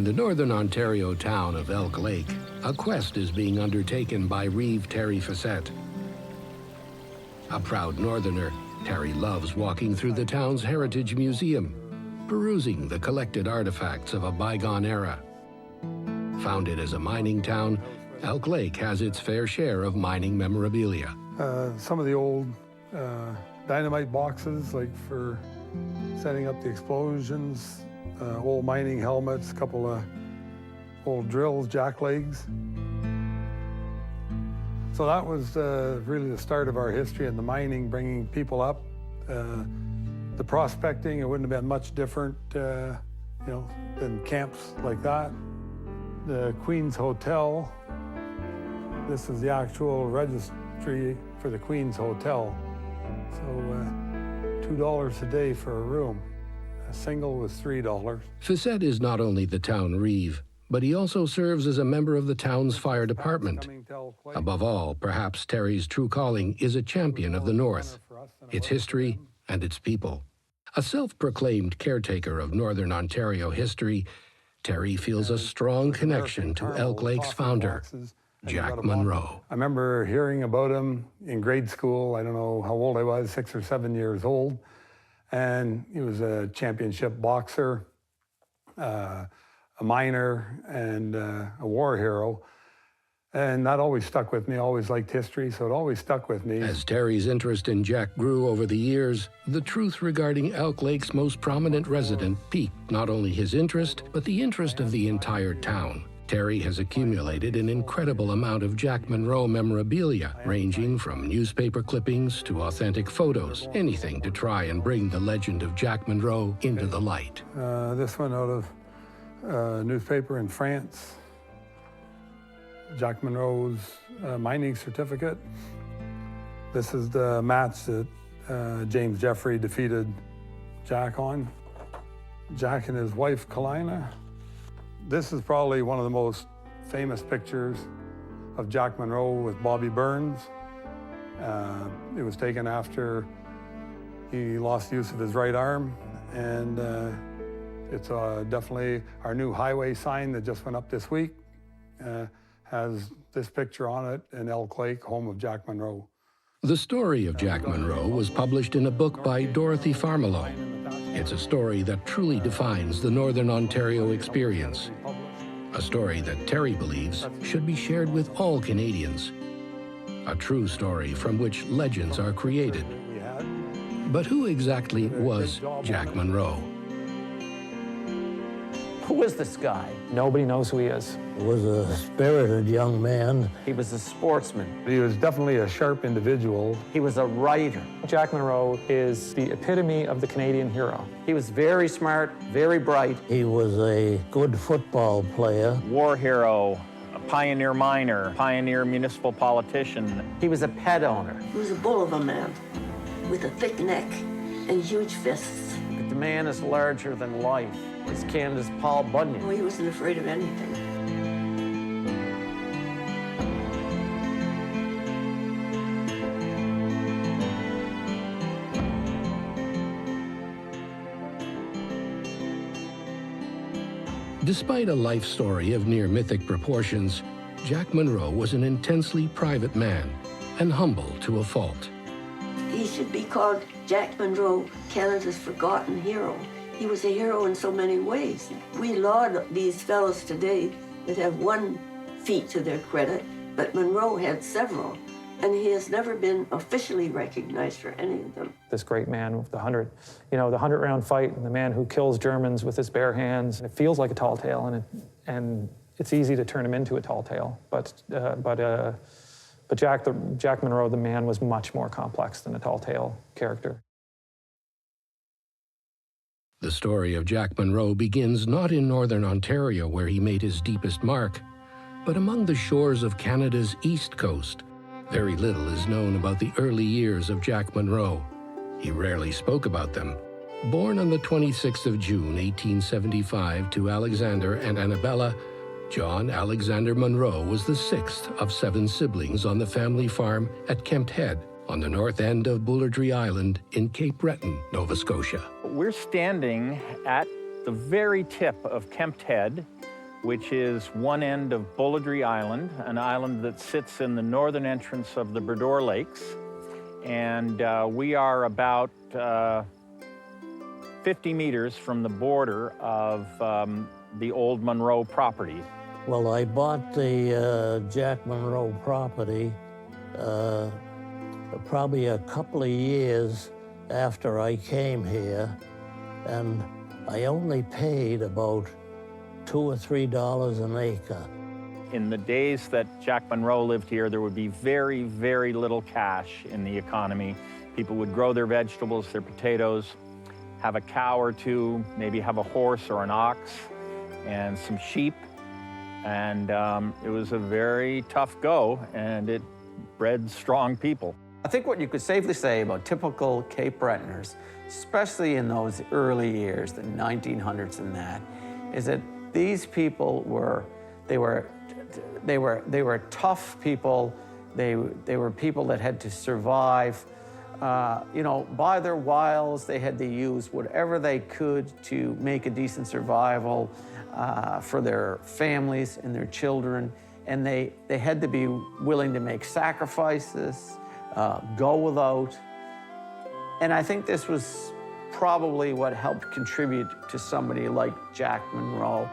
In the northern Ontario town of Elk Lake, a quest is being undertaken by Reeve Terry Facette. A proud northerner, Terry loves walking through the town's Heritage Museum, perusing the collected artifacts of a bygone era. Founded as a mining town, Elk Lake has its fair share of mining memorabilia. Some of the old dynamite boxes, like for setting up the explosions, old mining helmets, a couple of old drills, jack legs. So that was really the start of our history in the mining, bringing people up. The prospecting, it wouldn't have been much different, than camps like that. The Queen's Hotel, this is the actual registry for the Queen's Hotel. So $2 a day for a room. A single was $3. Facette is not only the town reeve, but he also serves as a member of the town's fire department. Above all, perhaps Terry's true calling is a champion of the North, its history and its people. A self-proclaimed caretaker of Northern Ontario history, Terry feels a strong connection to Elk Lake's founder, Jack Munroe. I remember hearing about him in grade school. I don't know how old I was, 6 or 7 years old. And he was a championship boxer, a miner, and a war hero. And that always stuck with me. I always liked history, so it always stuck with me. As Terry's interest in Jack grew over the years, the truth regarding Elk Lake's most prominent resident piqued not only his interest, but the interest of the entire town. Terry has accumulated an incredible amount of Jack Munroe memorabilia, ranging from newspaper clippings to authentic photos, anything to try and bring the legend of Jack Munroe into the light. This one out of a newspaper in France. Jack Munroe's mining certificate. This is the match that James Jeffrey defeated Jack on. Jack and his wife, Kalina. This is probably one of the most famous pictures of Jack Munroe with Bobby Burns. It was taken after he lost use of his right arm, and it's definitely our new highway sign that just went up this week. Has this picture on it in Elk Lake, home of Jack Munroe. The story of Jack Munroe was published in a book by Dorothy Farmiloe. It's a story that truly defines the Northern Ontario experience. A story that Terry believes should be shared with all Canadians. A true story from which legends are created. But who exactly was Jack Munroe? Who is this guy? Nobody knows who he is. He was a spirited young man. He was a sportsman. He was definitely a sharp individual. He was a writer. Jack Munroe is the epitome of the Canadian hero. He was very smart, very bright. He was a good football player. War hero, a pioneer miner, pioneer municipal politician. He was a pet owner. He was a bull of a man with a thick neck and huge fists. But the man is larger than life. He's Canada's Paul Bunyan. Oh, he wasn't afraid of anything. Despite a life story of near mythic proportions, Jack Munroe was an intensely private man and humble to a fault. He should be called Jack Munroe, Canada's forgotten hero. He was a hero in so many ways. We laud these fellows today that have one feat to their credit, but Munroe had several, and he has never been officially recognized for any of them. This great man with the 100-round fight, and the man who kills Germans with his bare hands. It feels like a tall tale, and it's easy to turn him into a tall tale. But Jack Munroe, the man, was much more complex than a tall tale character. The story of Jack Munroe begins not in Northern Ontario, where he made his deepest mark, but among the shores of Canada's east coast. Very little is known about the early years of Jack Munroe. He rarely spoke about them. Born on the 26th of June, 1875, to Alexander and Annabella, John Alexander Munroe was the 6th of 7 siblings on the family farm at Kempt Head, on the north end of Bullardry Island in Cape Breton, Nova Scotia. We're standing at the very tip of Kempt Head, which is one end of Bulladry Island, an island that sits in the northern entrance of the Bredor Lakes. And we are about 50 meters from the border of the old Munroe property. Well, I bought the Jack Munroe property probably a couple of years after I came here, and I only paid about $2 or $3 an acre. In the days that Jack Munroe lived here, there would be very, very little cash in the economy. People would grow their vegetables, their potatoes, have a cow or two, maybe have a horse or an ox, and some sheep. And it was a very tough go, and it bred strong people. I think what you could safely say about typical Cape Bretoners, especially in those early years, the 1900s and that, is that these people were tough people. They were people that had to survive. You know, by their wiles, they had to use whatever they could to make a decent survival for their families and their children. And they had to be willing to make sacrifices, go without. And I think this was probably what helped contribute to somebody like Jack Munroe.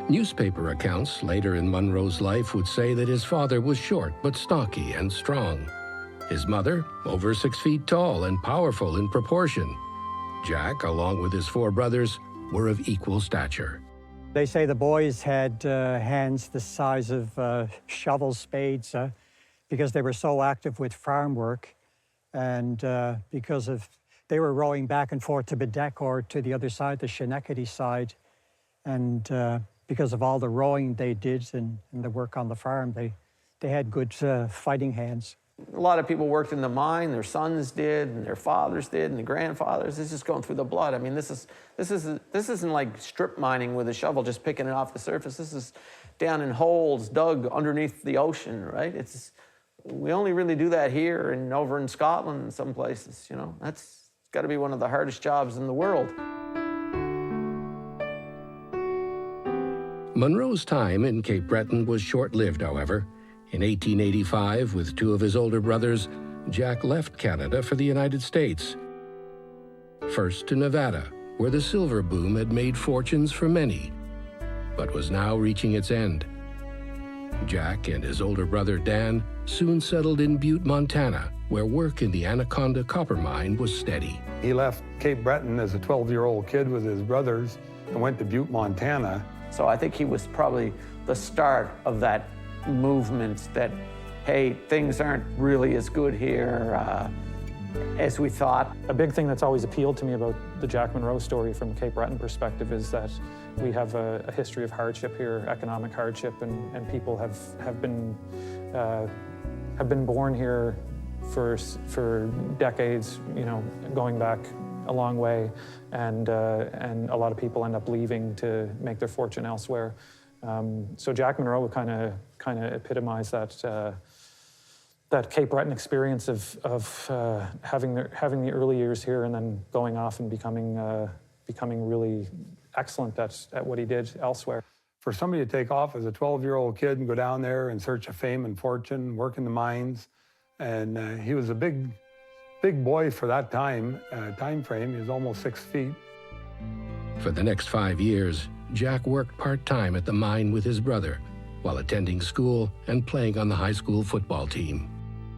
Newspaper accounts later in Munroe's life would say that his father was short but stocky and strong. His mother, over 6 feet tall and powerful in proportion. Jack, along with his 4 brothers, were of equal stature. They say the boys had hands the size of shovel spades because they were so active with farm work, and because they were rowing back and forth to Bedeck or to the other side, the Schenectady side, and because of all the rowing they did and the work on the farm, they had good fighting hands. A lot of people worked in the mine, their sons did, and their fathers did, and their grandfathers. This is going through the blood. I mean, this isn't like strip mining with a shovel, just picking it off the surface. This is down in holes dug underneath the ocean, right? We only really do that here and over in Scotland and some places, you know. That's got to be one of the hardest jobs in the world. Munroe's time in Cape Breton was short-lived, however. In 1885, with 2 of his older brothers, Jack left Canada for the United States. First to Nevada, where the silver boom had made fortunes for many, but was now reaching its end. Jack and his older brother Dan soon settled in Butte, Montana, where work in the Anaconda copper mine was steady. He left Cape Breton as a 12-year-old kid with his brothers and went to Butte, Montana. So I think he was probably the start of that movement that, hey, things aren't really as good here as we thought. A big thing that's always appealed to me about the Jack Munroe story from the Cape Breton perspective is that we have a history of hardship here, economic hardship, and people have been born here for decades, you know, going back a long way, and a lot of people end up leaving to make their fortune elsewhere. So Jack Munroe would kind of epitomize that Cape Breton experience of having the early years here and then going off and becoming really excellent at what he did elsewhere. For somebody to take off as a 12-year-old kid and go down there in search of fame and fortune, work in the mines, and he was a big boy for that time frame. He was almost 6 feet. For the next 5 years, Jack worked part-time at the mine with his brother, while attending school and playing on the high school football team.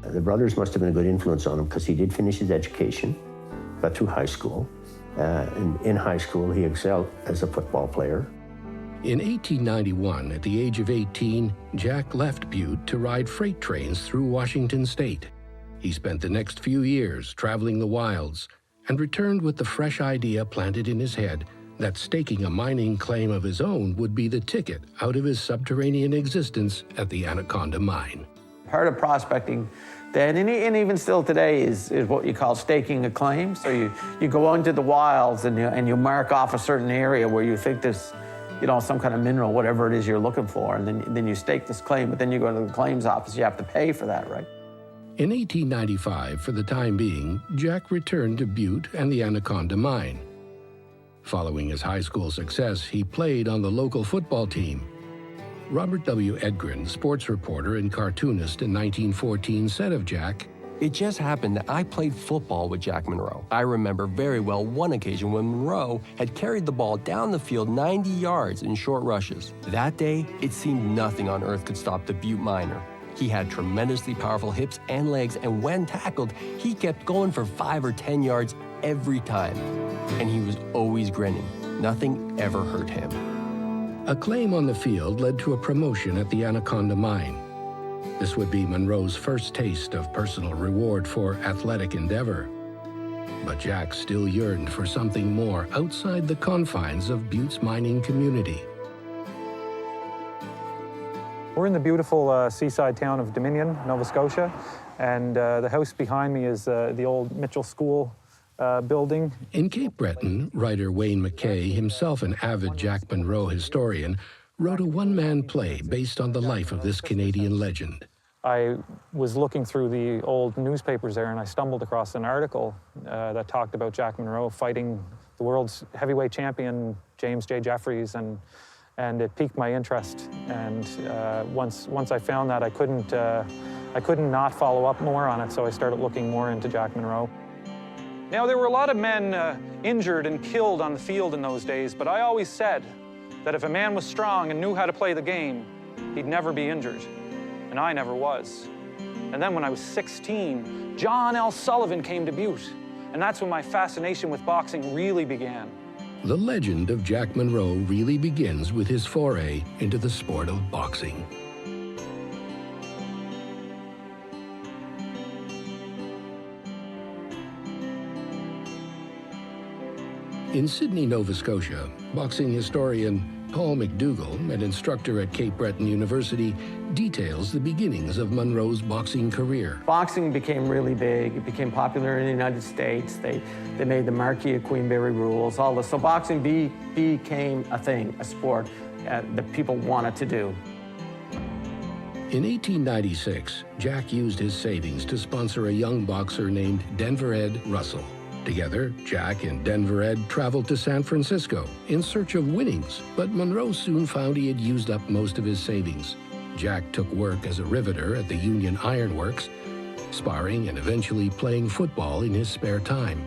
The brothers must have been a good influence on him because he did finish his education, got through high school. And in high school, he excelled as a football player. In 1891, at the age of 18, Jack left Butte to ride freight trains through Washington state. He spent the next few years traveling the wilds and returned with the fresh idea planted in his head that staking a mining claim of his own would be the ticket out of his subterranean existence at the Anaconda mine. Part of prospecting then, and even still today, is what you call staking a claim. So you go into the wilds and you mark off a certain area where you think there's, you know, some kind of mineral, whatever it is you're looking for, and then you stake this claim, but then you go to the claims office, you have to pay for that, right? In 1895, for the time being, Jack returned to Butte and the Anaconda mine. Following his high school success, he played on the local football team. Robert W. Edgren, sports reporter and cartoonist in 1914, said of Jack, "It just happened that I played football with Jack Munroe. I remember very well one occasion when Munroe had carried the ball down the field 90 yards in short rushes. That day, it seemed nothing on earth could stop the Butte Miner. He had tremendously powerful hips and legs, and when tackled, he kept going for 5 or 10 yards every time. And he was always grinning. Nothing ever hurt him." A claim on the field led to a promotion at the Anaconda Mine. This would be Munroe's first taste of personal reward for athletic endeavor. But Jack still yearned for something more outside the confines of Butte's mining community. We're in the beautiful seaside town of Dominion, Nova Scotia, and the house behind me is the old Mitchell School building. In Cape Breton, writer Wayne McKay, himself an avid Jack Munroe historian, wrote a one-man play based on the life of this Canadian legend. I was looking through the old newspapers there, and I stumbled across an article that talked about Jack Munroe fighting the world's heavyweight champion, James J. Jeffries, and it piqued my interest. And once I found that, I couldn't not follow up more on it, so I started looking more into Jack Munroe. Now, there were a lot of men injured and killed on the field in those days, but I always said that if a man was strong and knew how to play the game, he'd never be injured, and I never was. And then when I was 16, John L. Sullivan came to Butte, and that's when my fascination with boxing really began. The legend of Jack Munroe really begins with his foray into the sport of boxing. In Sydney, Nova Scotia, boxing historian Paul McDougall, an instructor at Cape Breton University, details the beginnings of Munroe's boxing career. Boxing became really big. It became popular in the United States. They made the Marquis of Queensberry rules, all this. So boxing became a thing, a sport that people wanted to do. In 1896, Jack used his savings to sponsor a young boxer named Denver Ed Russell. Together, Jack and Denver Ed traveled to San Francisco in search of winnings, but Munroe soon found he had used up most of his savings. Jack took work as a riveter at the Union Iron Works, sparring and eventually playing football in his spare time.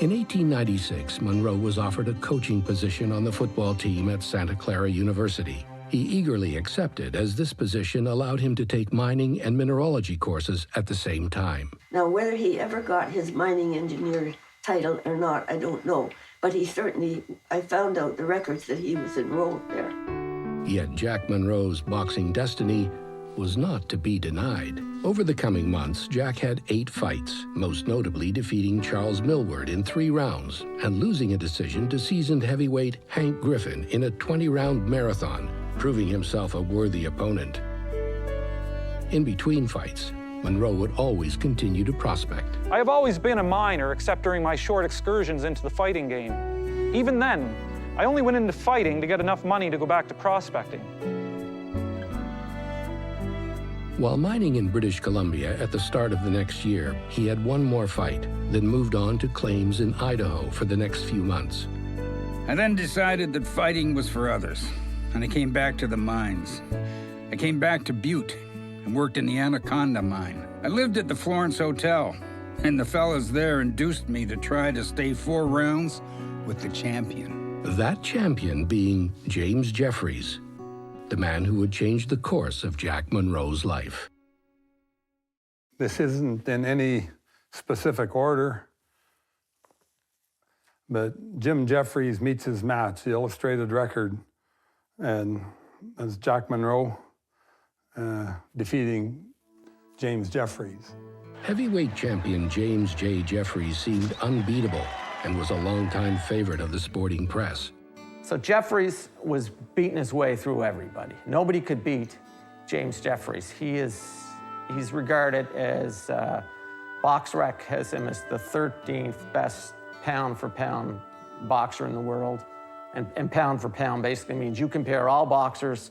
In 1896, Munroe was offered a coaching position on the football team at Santa Clara University. He eagerly accepted, as this position allowed him to take mining and mineralogy courses at the same time. Now, whether he ever got his mining engineer title or not, I don't know. But he certainly, I found out the records that he was enrolled there. Yet Jack Munroe's boxing destiny was not to be denied. Over the coming months, Jack had 8 fights, most notably defeating Charles Millward in 3 rounds and losing a decision to seasoned heavyweight Hank Griffin in a 20-round marathon, proving himself a worthy opponent. In between fights, Munroe would always continue to prospect. I have always been a miner, except during my short excursions into the fighting game. Even then, I only went into fighting to get enough money to go back to prospecting. While mining in British Columbia at the start of the next year, he had one more fight, then moved on to claims in Idaho for the next few months. I then decided that fighting was for others, and I came back to the mines. I came back to Butte and worked in the Anaconda mine. I lived at the Florence Hotel, and the fellas there induced me to try to stay 4 rounds with the champion. That champion being James Jeffries, the man who would change the course of Jack Munroe's life. This isn't in any specific order, but Jim Jeffries meets his match, the illustrated record, and as Jack Munroe defeating James Jeffries. Heavyweight champion James J. Jeffries seemed unbeatable and was a longtime favorite of the sporting press. So Jeffries was beating his way through everybody. Nobody could beat James Jeffries. He's regarded as, BoxRec has him as the 13th best pound-for-pound boxer in the world. And pound-for-pound basically means you compare all boxers,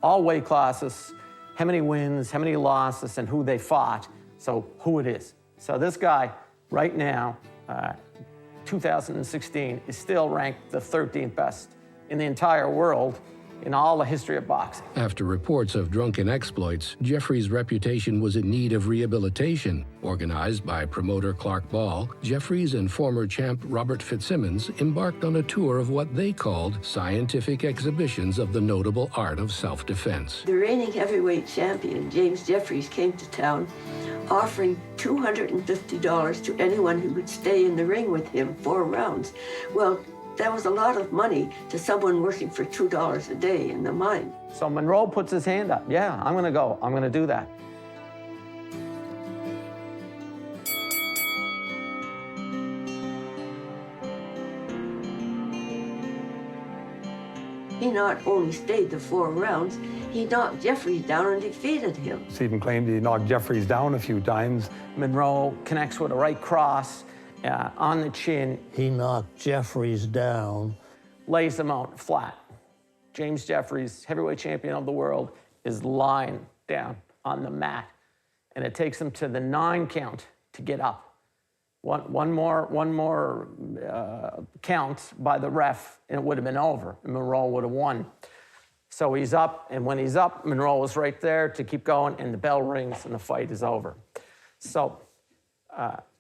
all weight classes, how many wins, how many losses, and who they fought, so who it is. So this guy, right now, 2016 is still ranked the 13th best in the entire world in all the history of boxing. After reports of drunken exploits, Jeffrey's reputation was in need of rehabilitation. Organized by promoter Clark Ball, Jeffries and former champ Robert Fitzsimmons embarked on a tour of what they called scientific exhibitions of the notable art of self-defense. The reigning heavyweight champion, James Jeffries, came to town offering $250 to anyone who would stay in the ring with him 4 rounds. Well, that was a lot of money to someone working for $2 a day in the mine. So Munroe puts his hand up. Yeah, I'm gonna go. I'm gonna do that. He not only stayed the 4 rounds, he knocked Jeffries down and defeated him. Stephen claimed he knocked Jeffries down a few times. Munroe connects with a right cross on the chin. He knocked Jeffries down. Lays him out flat. James Jeffries, heavyweight champion of the world, is lying down on the mat. And it takes him to the 9 count to get up. One more count by the ref, and it would have been over, and Munroe would have won. So he's up, and when he's up, Munroe is right there to keep going, and the bell rings, and the fight is over. So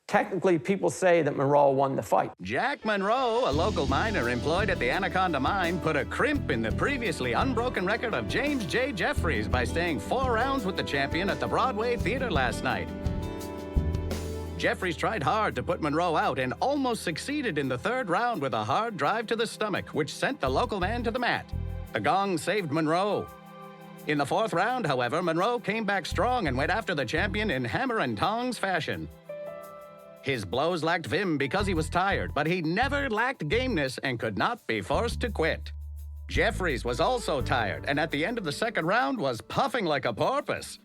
technically, people say that Munroe won the fight. Jack Munroe, a local miner employed at the Anaconda Mine, put a crimp in the previously unbroken record of James J. Jeffries by staying 4 rounds with the champion at the Broadway Theater last night. Jeffries tried hard to put Munroe out and almost succeeded in the 3rd round with a hard drive to the stomach, which sent the local man to the mat. The gong saved Munroe. In the 4th round, however, Munroe came back strong and went after the champion in hammer and tongs fashion. His blows lacked vim because he was tired, but he never lacked gameness and could not be forced to quit. Jeffries was also tired, and at the end of the 2nd round was puffing like a porpoise.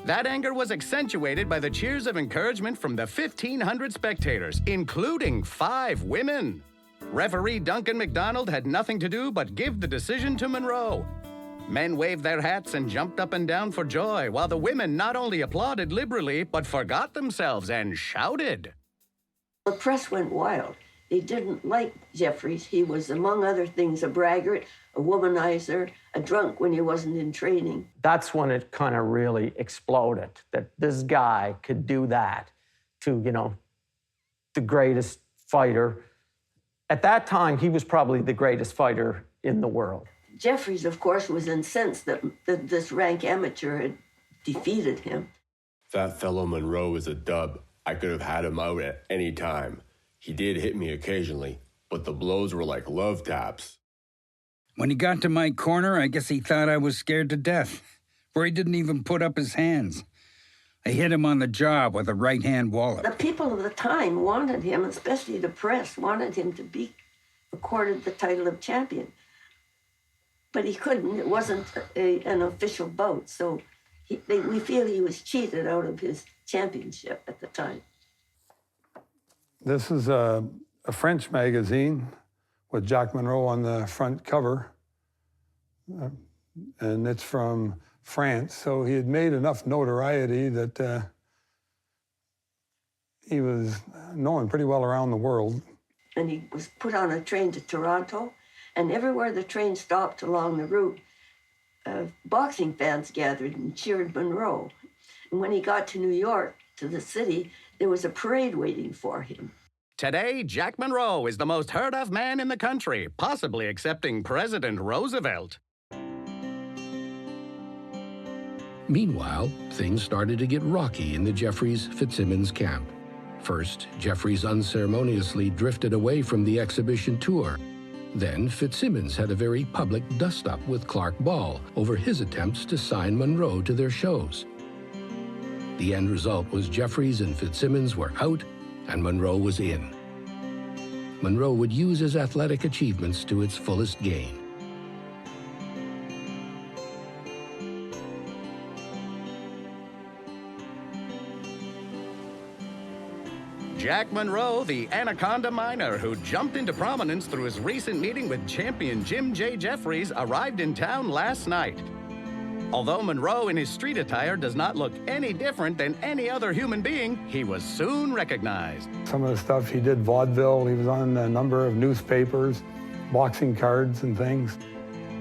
That anger was accentuated by the cheers of encouragement from the 1,500 spectators, including 5 women. Referee Duncan McDonald had nothing to do but give the decision to Munroe. Men waved their hats and jumped up and down for joy, while the women not only applauded liberally, but forgot themselves and shouted. The press went wild. They didn't like Jeffries. He was, among other things, a braggart, a womanizer, a drunk when he wasn't in training. That's when it kind of really exploded, that this guy could do that to, the greatest fighter. At that time, he was probably the greatest fighter in the world. Jeffries, of course, was incensed that this rank amateur had defeated him. That fellow Munroe was a dub. I could have had him out at any time. He did hit me occasionally, but the blows were like love taps. When he got to my corner, I guess he thought I was scared to death, for he didn't even put up his hands. I hit him on the jaw with a right-hand wallop. The people of the time wanted him, especially the press, wanted him to be accorded the title of champion. But he couldn't. It wasn't an official bout, so we feel he was cheated out of his championship at the time. This is a French magazine with Jack Munroe on the front cover. And it's from France, so he had made enough notoriety that he was known pretty well around the world. And he was put on a train to Toronto, and everywhere the train stopped along the route, boxing fans gathered and cheered Munroe. And when he got to New York, to the city, there was a parade waiting for him. Today, Jack Munroe is the most heard of man in the country, possibly excepting President Roosevelt. Meanwhile, things started to get rocky in the Jeffries-Fitzsimmons camp. First, Jeffries unceremoniously drifted away from the exhibition tour. Then, Fitzsimmons had a very public dust-up with Clark Ball over his attempts to sign Munroe to their shows. The end result was Jeffries and Fitzsimmons were out, and Munroe was in. Munroe would use his athletic achievements to its fullest gain. Jack Munroe, the Anaconda miner who jumped into prominence through his recent meeting with champion Jim J. Jeffries, arrived in town last night. Although Munroe in his street attire does not look any different than any other human being, he was soon recognized. Some of the stuff he did vaudeville, he was on a number of newspapers, boxing cards and things.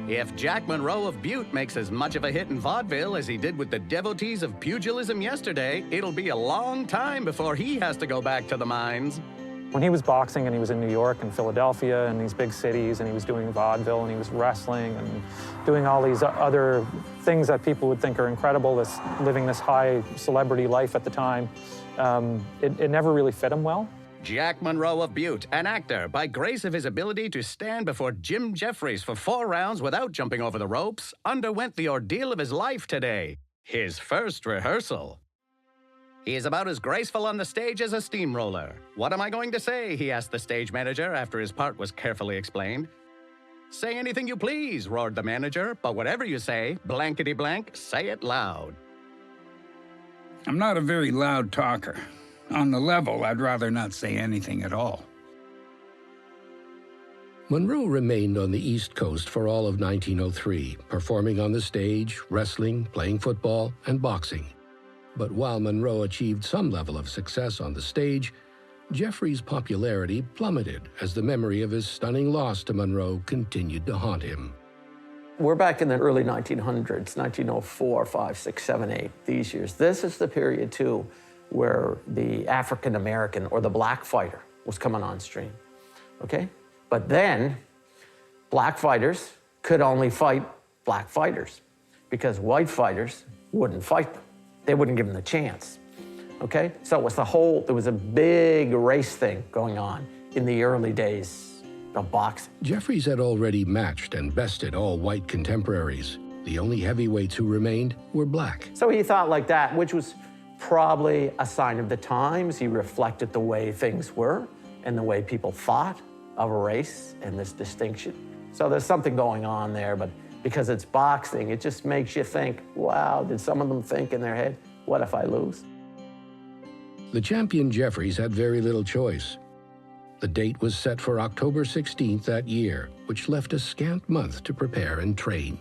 If Jack Munroe of Butte makes as much of a hit in vaudeville as he did with the devotees of pugilism yesterday, it'll be a long time before he has to go back to the mines. When he was boxing and he was in New York and Philadelphia and these big cities, and he was doing vaudeville and he was wrestling and doing all these other things that people would think are incredible, living this high celebrity life at the time, it never really fit him well. Jack Munroe of Butte, an actor, by grace of his ability to stand before Jim Jeffries for 4 rounds without jumping over the ropes, underwent the ordeal of his life today, his first rehearsal. He is about as graceful on the stage as a steamroller. What am I going to say? He asked the stage manager after his part was carefully explained. Say anything you please, roared the manager, but whatever you say, blankety blank, say it loud. I'm not a very loud talker. On the level, I'd rather not say anything at all. Munroe remained on the East Coast for all of 1903, performing on the stage, wrestling, playing football, and boxing. But while Munroe achieved some level of success on the stage, Jeffries' popularity plummeted as the memory of his stunning loss to Munroe continued to haunt him. We're back in the early 1900s, 1904, 5, 6, 7, 8, these years. This is the period, too, where the African-American or the black fighter was coming on stream, okay? But then, black fighters could only fight black fighters because white fighters wouldn't fight them. They wouldn't give them the chance, okay? So it was there was a big race thing going on in the early days of boxing. Jeffries had already matched and bested all white contemporaries. The only heavyweights who remained were black. So he thought like that, which was probably a sign of the times. He reflected the way things were and the way people thought of a race and this distinction. So there's something going on there, but because it's boxing, it just makes you think, wow, did some of them think in their head, what if I lose? The champion Jeffries had very little choice. The date was set for October 16th that year, which left a scant month to prepare and train.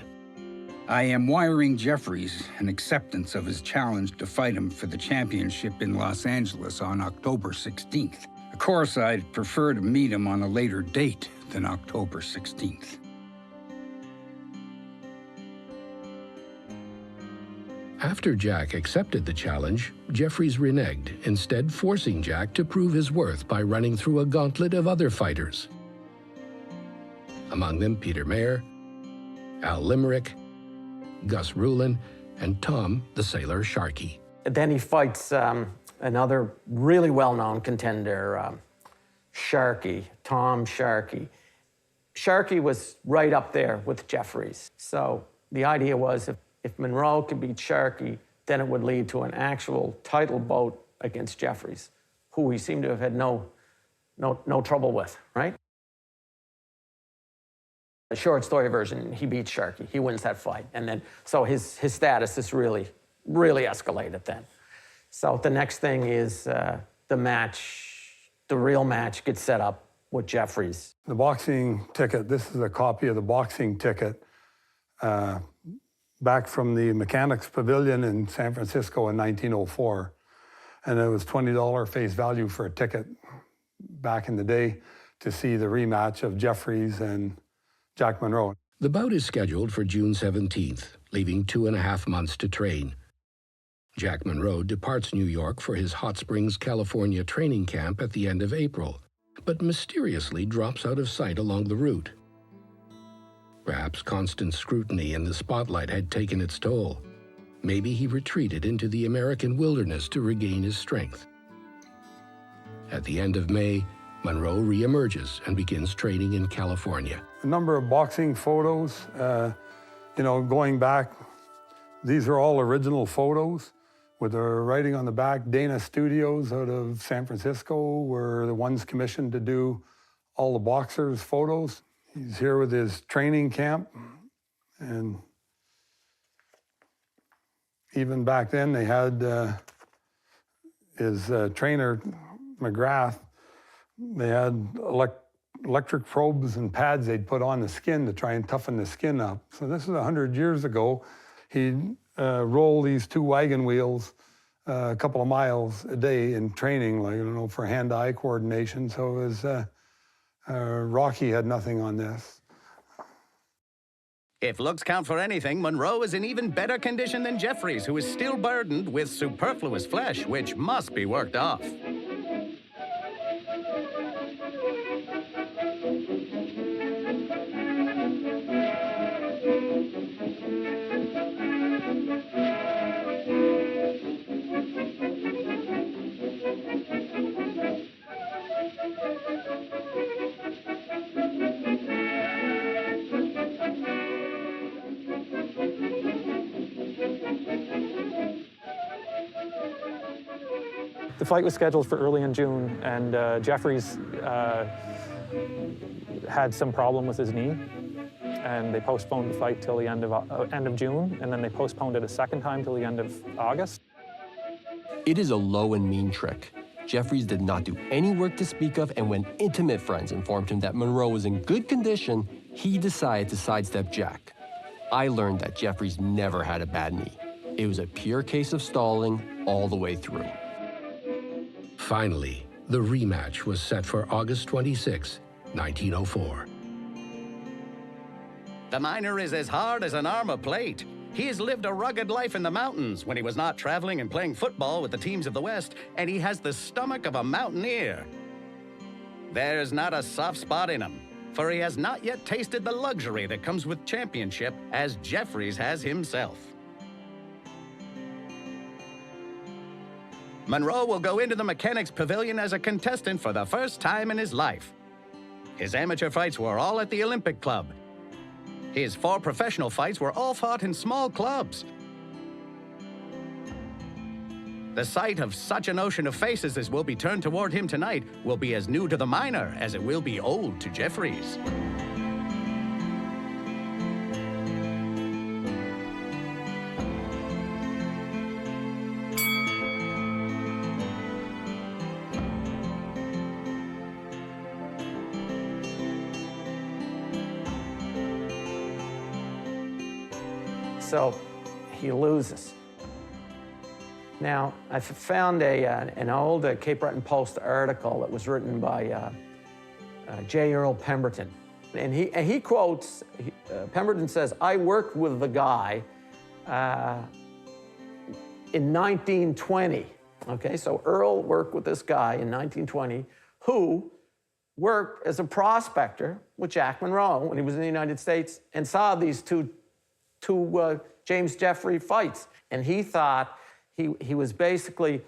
I am wiring Jeffries an acceptance of his challenge to fight him for the championship in Los Angeles on October 16th. Of course, I'd prefer to meet him on a later date than October 16th. After Jack accepted the challenge, Jeffries reneged, instead forcing Jack to prove his worth by running through a gauntlet of other fighters. Among them, Peter Mayer, Al Limerick, Gus Rulin, and Tom the Sailor Sharkey. Then he fights another really well-known contender, Sharkey, Tom Sharkey. Sharkey was right up there with Jeffries. So the idea was if Munroe could beat Sharkey, then it would lead to an actual title bout against Jeffries, who he seemed to have had no trouble with, right? The short story version, he beats Sharkey. He wins that fight. And then, so his status is really escalated then. So the next thing is the real match gets set up with Jeffries. The boxing ticket, this is a copy of the boxing ticket back from the Mechanics Pavilion in San Francisco in 1904. And it was $20 face value for a ticket back in the day to see the rematch of Jeffries and Jack Munroe. The bout is scheduled for June 17th, leaving 2.5 months to train. Jack Munroe departs New York for his Hot Springs, California training camp at the end of April, but mysteriously drops out of sight along the route. Perhaps constant scrutiny and the spotlight had taken its toll. Maybe he retreated into the American wilderness to regain his strength. At the end of May, Munroe reemerges and begins training in California. A number of boxing photos, going back, these are all original photos with the writing on the back. Dana Studios out of San Francisco were the ones commissioned to do all the boxers' photos. He's here with his training camp, and even back then they had his trainer, McGrath, they had electric probes and pads they'd put on the skin to try and toughen the skin up. So this is 100 years ago. He'd roll these 2 wagon wheels a couple of miles a day in training, like, you know, for hand-eye coordination. So it was, Rocky had nothing on this. If looks count for anything, Munroe is in even better condition than Jeffries, who is still burdened with superfluous flesh, which must be worked off. The fight was scheduled for early in June, and Jeffries had some problem with his knee, and they postponed the fight till the end of June, and then they postponed it a second time till the end of August. It is a low and mean trick. Jeffries did not do any work to speak of, and when intimate friends informed him that Munroe was in good condition, he decided to sidestep Jack. I learned that Jeffries never had a bad knee. It was a pure case of stalling all the way through. Finally, the rematch was set for August 26, 1904. The miner is as hard as an armor plate. He has lived a rugged life in the mountains when he was not traveling and playing football with the teams of the West, and he has the stomach of a mountaineer. There's not a soft spot in him, for he has not yet tasted the luxury that comes with championship, as Jeffries has himself. Munroe will go into the Mechanics Pavilion as a contestant for the first time in his life. His amateur fights were all at the Olympic Club. His 4 professional fights were all fought in small clubs. The sight of such an ocean of faces as will be turned toward him tonight will be as new to the miner as it will be old to Jeffries. So he loses. Now, I found an old Cape Breton Post article that was written by J. Earl Pemberton. And he quotes, Pemberton says, "I worked with the guy in 1920." Okay, so Earl worked with this guy in 1920 who worked as a prospector with Jack Munroe when he was in the United States and saw these two James Jeffrey fights. And he thought he was basically,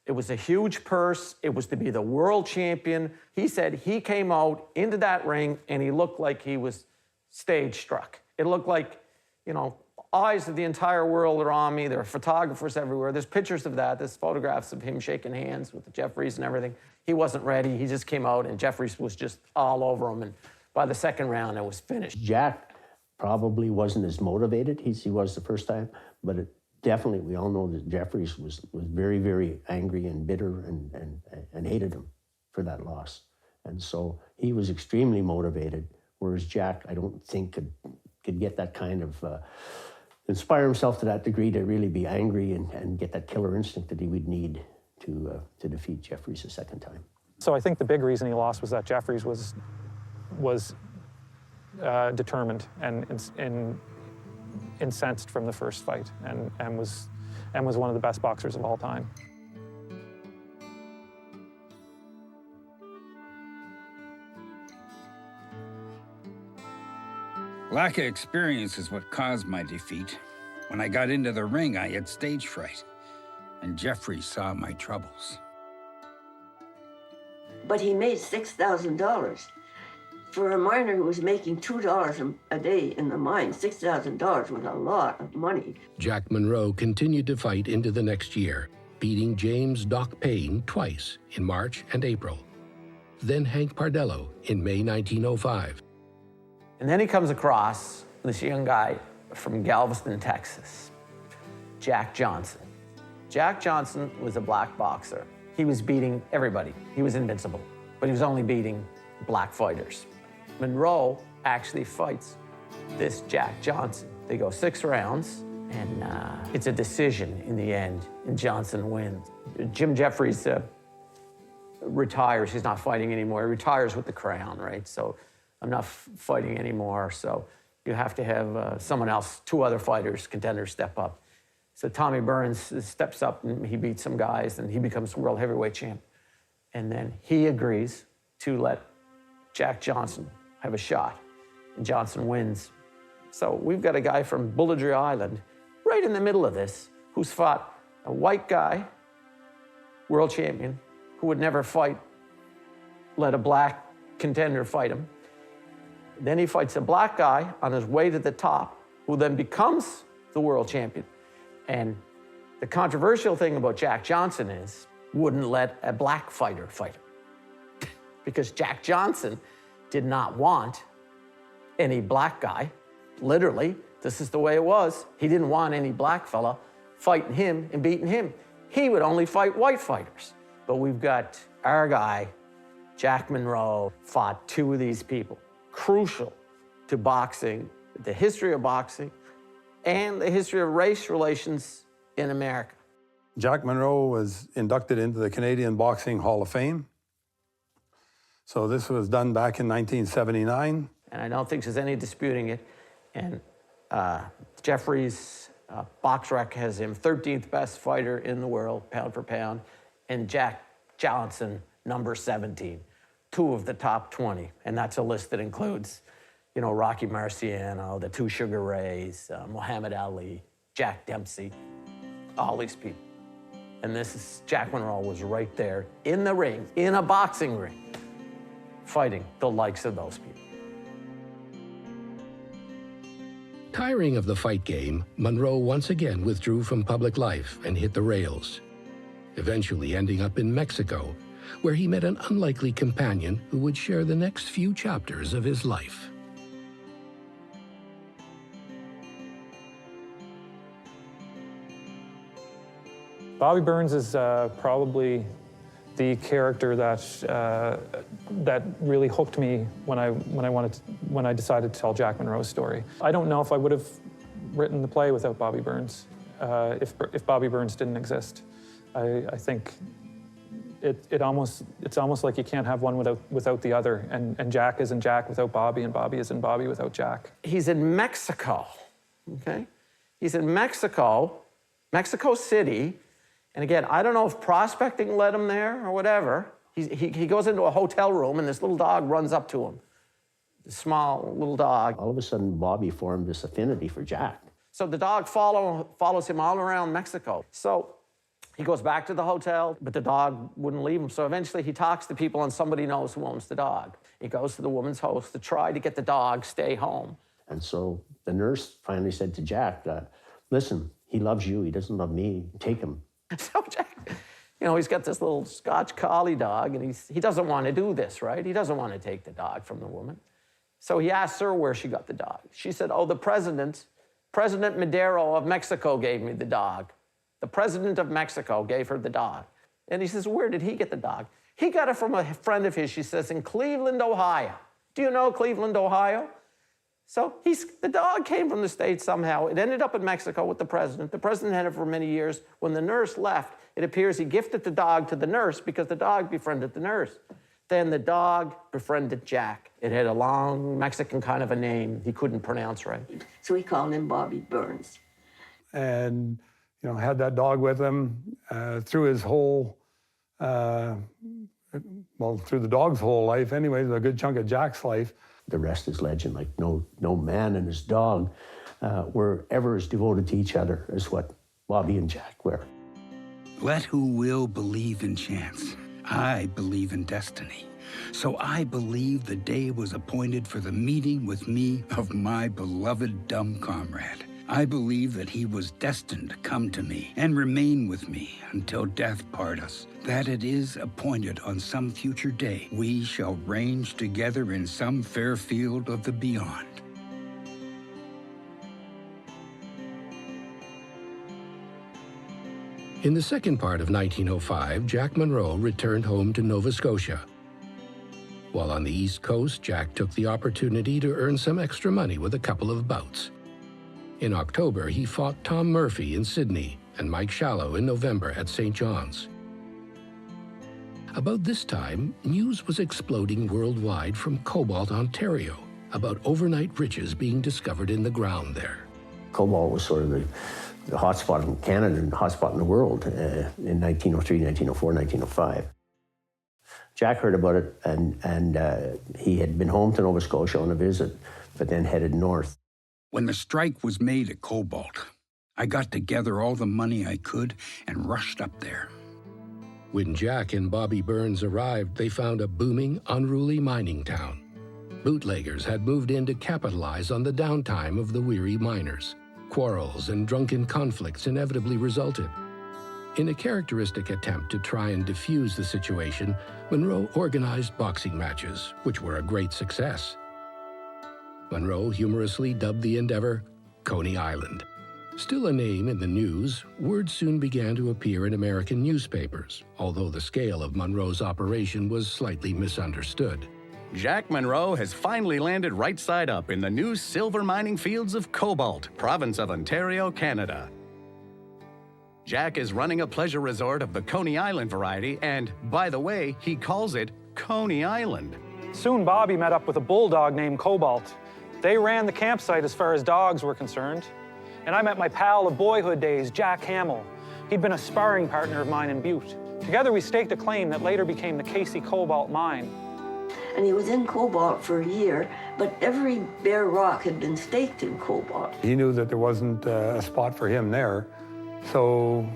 it was a huge purse. It was to be the world champion. He said he came out into that ring and he looked like he was stage struck. It looked like, you know, eyes of the entire world are on me. There are photographers everywhere. There's pictures of that. There's photographs of him shaking hands with the Jeffries and everything. He wasn't ready. He just came out and Jeffries was just all over him. And by the second round, it was finished. Jack probably wasn't as motivated as he was the first time, but definitely we all know that Jeffries was very, very angry and bitter and hated him for that loss. And so he was extremely motivated, whereas Jack, I don't think could get that kind of, inspire himself to that degree to really be angry and get that killer instinct that he would need to defeat Jeffries a second time. So I think the big reason he lost was that Jeffries was determined and incensed from the first fight, and was one of the best boxers of all time. Lack of experience is what caused my defeat. When I got into the ring, I had stage fright, and Jeffrey saw my troubles. But he made $6,000. For a miner who was making $2 a day in the mine, $6,000 was a lot of money. Jack Munroe continued to fight into the next year, beating James Doc Payne twice in March and April. Then Hank Pardello in May 1905. And then he comes across this young guy from Galveston, Texas, Jack Johnson. Jack Johnson was a black boxer. He was beating everybody. He was invincible, but he was only beating black fighters. Munroe actually fights this Jack Johnson. They go 6 rounds, And it's a decision in the end, and Johnson wins. Jim Jeffries retires. He's not fighting anymore. He retires with the crown, right? So I'm not fighting anymore. So you have to have someone else, 2 other fighters, contenders, step up. So Tommy Burns steps up and he beats some guys and he becomes world heavyweight champ. And then he agrees to let Jack Johnson have a shot, and Johnson wins. So we've got a guy from Bulladry Island, right in the middle of this, who's fought a white guy, world champion, who would never fight, let a black contender fight him. Then he fights a black guy on his way to the top, who then becomes the world champion. And the controversial thing about Jack Johnson is, wouldn't let a black fighter fight him. Because Jack Johnson did not want any black guy. Literally, this is the way it was. He didn't want any black fella fighting him and beating him. He would only fight white fighters. But we've got our guy, Jack Munroe, fought 2 of these people. Crucial to boxing, the history of boxing, and the history of race relations in America. Jack Munroe was inducted into the Canadian Boxing Hall of Fame. So this was done back in 1979. And I don't think there's any disputing it. And Jeffries' BoxRec has him 13th best fighter in the world, pound for pound, and Jack Johnson, number 17, 2 of the top 20. And that's a list that includes, you know, Rocky Marciano, the 2 Sugar Rays, Muhammad Ali, Jack Dempsey, all these people. And this is, Jack Munroe was right there in the ring, in a boxing ring, fighting the likes of those people. Tiring of the fight game, Munroe once again withdrew from public life and hit the rails, eventually ending up in Mexico, where he met an unlikely companion who would share the next few chapters of his life. Bobby Burns is probably the character that that really hooked me when I decided to tell Jack Munroe's story. I don't know if I would have written the play without Bobby Burns, if Bobby Burns didn't exist. I think it's almost like you can't have one without the other, and Jack isn't Jack without Bobby, and Bobby isn't Bobby without Jack. He's in Mexico, okay? He's in Mexico, Mexico City. And again, I don't know if prospecting led him there or whatever. He goes into a hotel room and this little dog runs up to him. This small little dog. All of a sudden, Bobby formed this affinity for Jack. So the dog follows him all around Mexico. So he goes back to the hotel, but the dog wouldn't leave him. So eventually he talks to people and somebody knows who owns the dog. He goes to the woman's house to try to get the dog stay home. And so the nurse finally said to Jack, listen, he loves you, he doesn't love me, take him. So Jack, you know, he's got this little Scotch collie dog, and he doesn't want to do this, right? He doesn't want to take the dog from the woman. So he asks her where she got the dog. She said, oh, President Madero of Mexico gave me the dog. The president of Mexico gave her the dog. And he says, where did he get the dog? He got it from a friend of his, she says, in Cleveland, Ohio. Do you know Cleveland, Ohio? So the dog came from the States somehow. It ended up in Mexico with the president. The president had it for many years. When the nurse left, it appears he gifted the dog to the nurse because the dog befriended the nurse. Then the dog befriended Jack. It had a long Mexican kind of a name he couldn't pronounce right. So we called him Bobby Burns. And, you know, had that dog with him through his whole, through the dog's whole life anyways, a good chunk of Jack's life. The rest is legend. Like no man and his dog were ever as devoted to each other as what Bobby and Jack were. Let who will believe in chance. I believe in destiny. So I believe the day was appointed for the meeting with me of my beloved dumb comrade. I believe that he was destined to come to me and remain with me until death part us. That it is appointed on some future day we shall range together in some fair field of the beyond. In the second part of 1905, Jack Munroe returned home to Nova Scotia. While on the East Coast, Jack took the opportunity to earn some extra money with a couple of bouts. In October, he fought Tom Murphy in Sydney and Mike Shallow in November at St. John's. About this time, news was exploding worldwide from Cobalt, Ontario, about overnight riches being discovered in the ground there. Cobalt was sort of the hotspot in Canada and the hotspot in the world in 1903, 1904, 1905. Jack heard about it, and he had been home to Nova Scotia on a visit, but then headed north. When the strike was made at Cobalt, I got together all the money I could and rushed up there. When Jack and Bobby Burns arrived, they found a booming, unruly mining town. Bootleggers had moved in to capitalize on the downtime of the weary miners. Quarrels and drunken conflicts inevitably resulted. In a characteristic attempt to try and defuse the situation, Munroe organized boxing matches, which were a great success. Munroe humorously dubbed the endeavor Coney Island. Still a name in the news, word soon began to appear in American newspapers, although the scale of Munroe's operation was slightly misunderstood. Jack Munroe has finally landed right side up in the new silver mining fields of Cobalt, province of Ontario, Canada. Jack is running a pleasure resort of the Coney Island variety, and, by the way, he calls it Coney Island. Soon Bobby met up with a bulldog named Cobalt. They ran the campsite as far as dogs were concerned. And I met my pal of boyhood days, Jack Hamill. He'd been a sparring partner of mine in Butte. Together we staked a claim that later became the Casey Cobalt Mine. And he was in Cobalt for a year, but every bare rock had been staked in Cobalt. He knew that there wasn't a spot for him there, so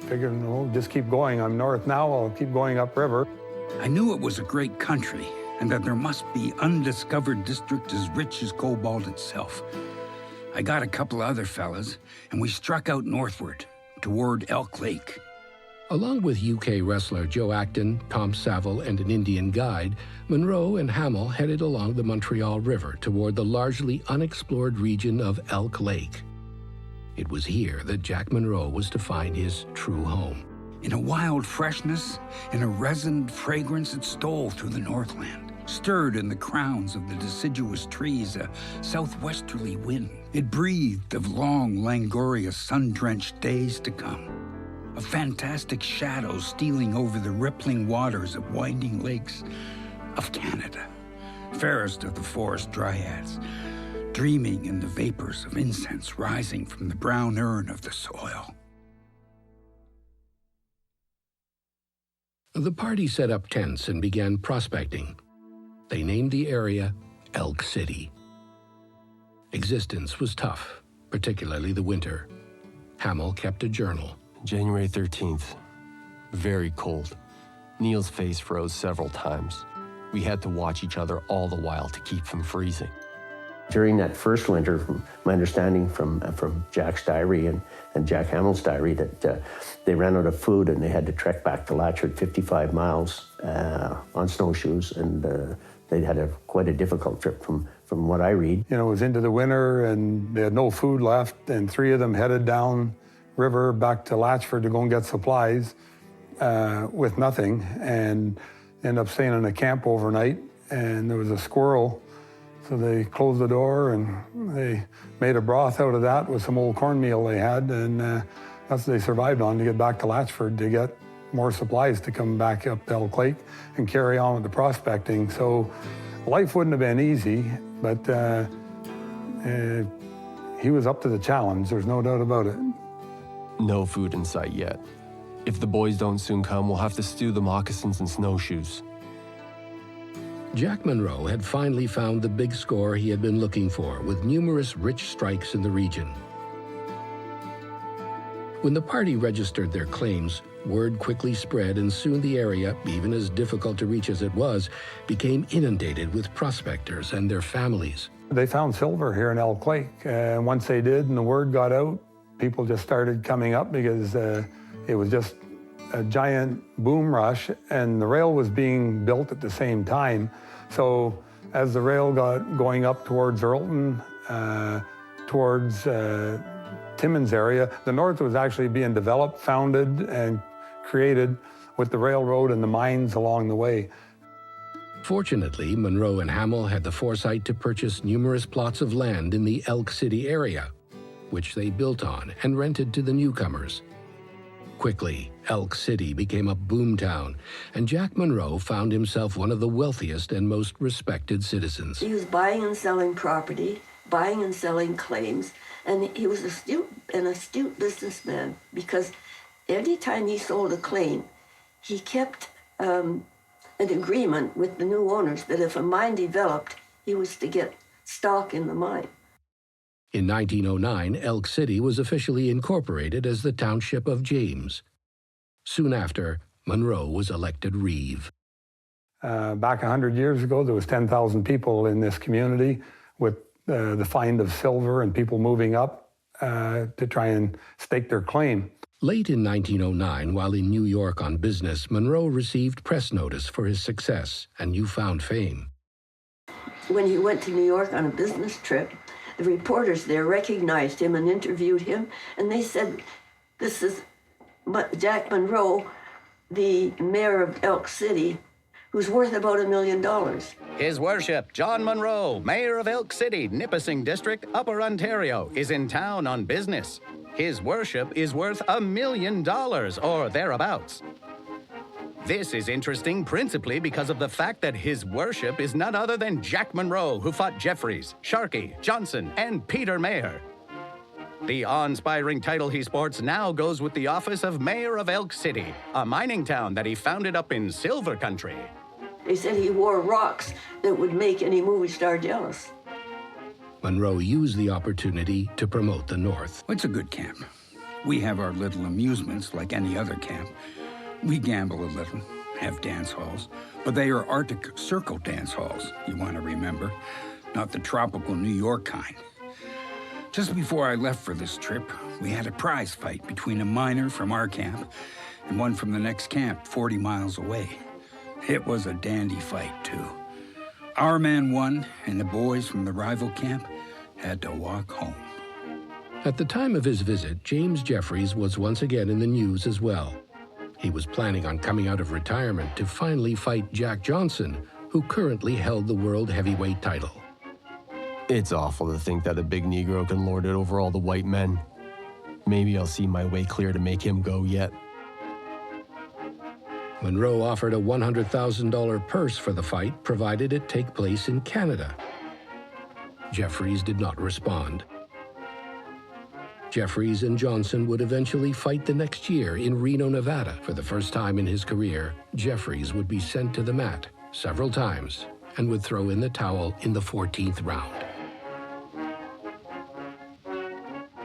figured, no, just keep going. I'm north now, I'll keep going upriver. I knew it was a great country and that there must be undiscovered district as rich as Cobalt itself. I got a couple other fellas, and we struck out northward toward Elk Lake. Along with UK wrestler Joe Acton, Tom Saville, and an Indian guide, Munroe and Hamill headed along the Montreal River toward the largely unexplored region of Elk Lake. It was here that Jack Munroe was to find his true home. In a wild freshness and a resined fragrance that stole through the Northland, stirred in the crowns of the deciduous trees a southwesterly wind. It breathed of long, languorous, sun-drenched days to come, of fantastic shadows stealing over the rippling waters of winding lakes of Canada, fairest of the forest dryads, dreaming in the vapors of incense rising from the brown urn of the soil. The party set up tents and began prospecting. They named the area Elk City. Existence was tough, particularly the winter. Hamill kept a journal. January 13th, very cold. Neil's face froze several times. We had to watch each other all the while to keep from freezing. During that first winter, from my understanding from Jack's diary and Jack Hamill's diary, that they ran out of food and they had to trek back to Latchford 55 miles on snowshoes, and they had quite a difficult trip from what I read. You know, it was into the winter and they had no food left, and three of them headed down river back to Latchford to go and get supplies with nothing, and ended up staying in a camp overnight, and there was a squirrel. So they closed the door and they made a broth out of that with some old cornmeal they had, and that's what they survived on to get back to Latchford to get more supplies to come back up to Elk Lake and carry on with the prospecting. So life wouldn't have been easy, but he was up to the challenge, there's no doubt about it. No food in sight yet. If the boys don't soon come, we'll have to stew the moccasins and snowshoes. Jack Munroe had finally found the big score he had been looking for, with numerous rich strikes in the region. When the party registered their claims, word quickly spread, and soon the area, even as difficult to reach as it was, became inundated with prospectors and their families. They found silver here in Elk Lake, and once they did and the word got out, people just started coming up because it was just a giant boom rush, and the rail was being built at the same time. So as the rail got going up towards Earlton, towards Timmins area, the north was actually being developed, founded, and created with the railroad and the mines along the way. Fortunately, Munroe and Hamill had the foresight to purchase numerous plots of land in the Elk City area. which they built on and rented to the newcomers. Quickly, Elk City became a boomtown, and Jack Munroe found himself one of the wealthiest and most respected citizens. He was buying and selling property, buying and selling claims, and he was an astute businessman, because every time he sold a claim, he kept an agreement with the new owners that if a mine developed, he was to get stock in the mine. In 1909, Elk City was officially incorporated as the township of James. Soon after, Munroe was elected reeve. Back 100 years ago, there was 10,000 people in this community, with the find of silver and people moving up to try and stake their claim. Late in 1909, while in New York on business, Munroe received press notice for his success and newfound fame. When he went to New York on a business trip, the reporters there recognized him and interviewed him, and they said, "This is Jack Munroe, the mayor of Elk City, who's worth about $1 million." His Worship, John Munroe, Mayor of Elk City, Nipissing District, Upper Ontario, is in town on business. His Worship is worth $1 million or thereabouts. This is interesting principally because of the fact that His Worship is none other than Jack Munroe, who fought Jeffries, Sharkey, Johnson, and Peter Mayer. The awe-inspiring title he sports now goes with the office of Mayor of Elk City, a mining town that he founded up in Silver Country. They said he wore rocks that would make any movie star jealous. Munroe used the opportunity to promote the North. It's a good camp. We have our little amusements like any other camp. We gamble a little, have dance halls, but they are Arctic Circle dance halls, you want to remember, not the tropical New York kind. Just before I left for this trip, we had a prize fight between a miner from our camp and one from the next camp 40 miles away. It was a dandy fight, too. Our man won, and the boys from the rival camp had to walk home. At the time of his visit, James Jeffries was once again in the news as well. He was planning on coming out of retirement to finally fight Jack Johnson, who currently held the world heavyweight title. It's awful to think that a big Negro can lord it over all the white men. Maybe I'll see my way clear to make him go yet. Munroe offered a $100,000 purse for the fight, provided it take place in Canada. Jeffries did not respond. Jeffries and Johnson would eventually fight the next year in Reno, Nevada. For the first time in his career, Jeffries would be sent to the mat several times and would throw in the towel in the 14th round.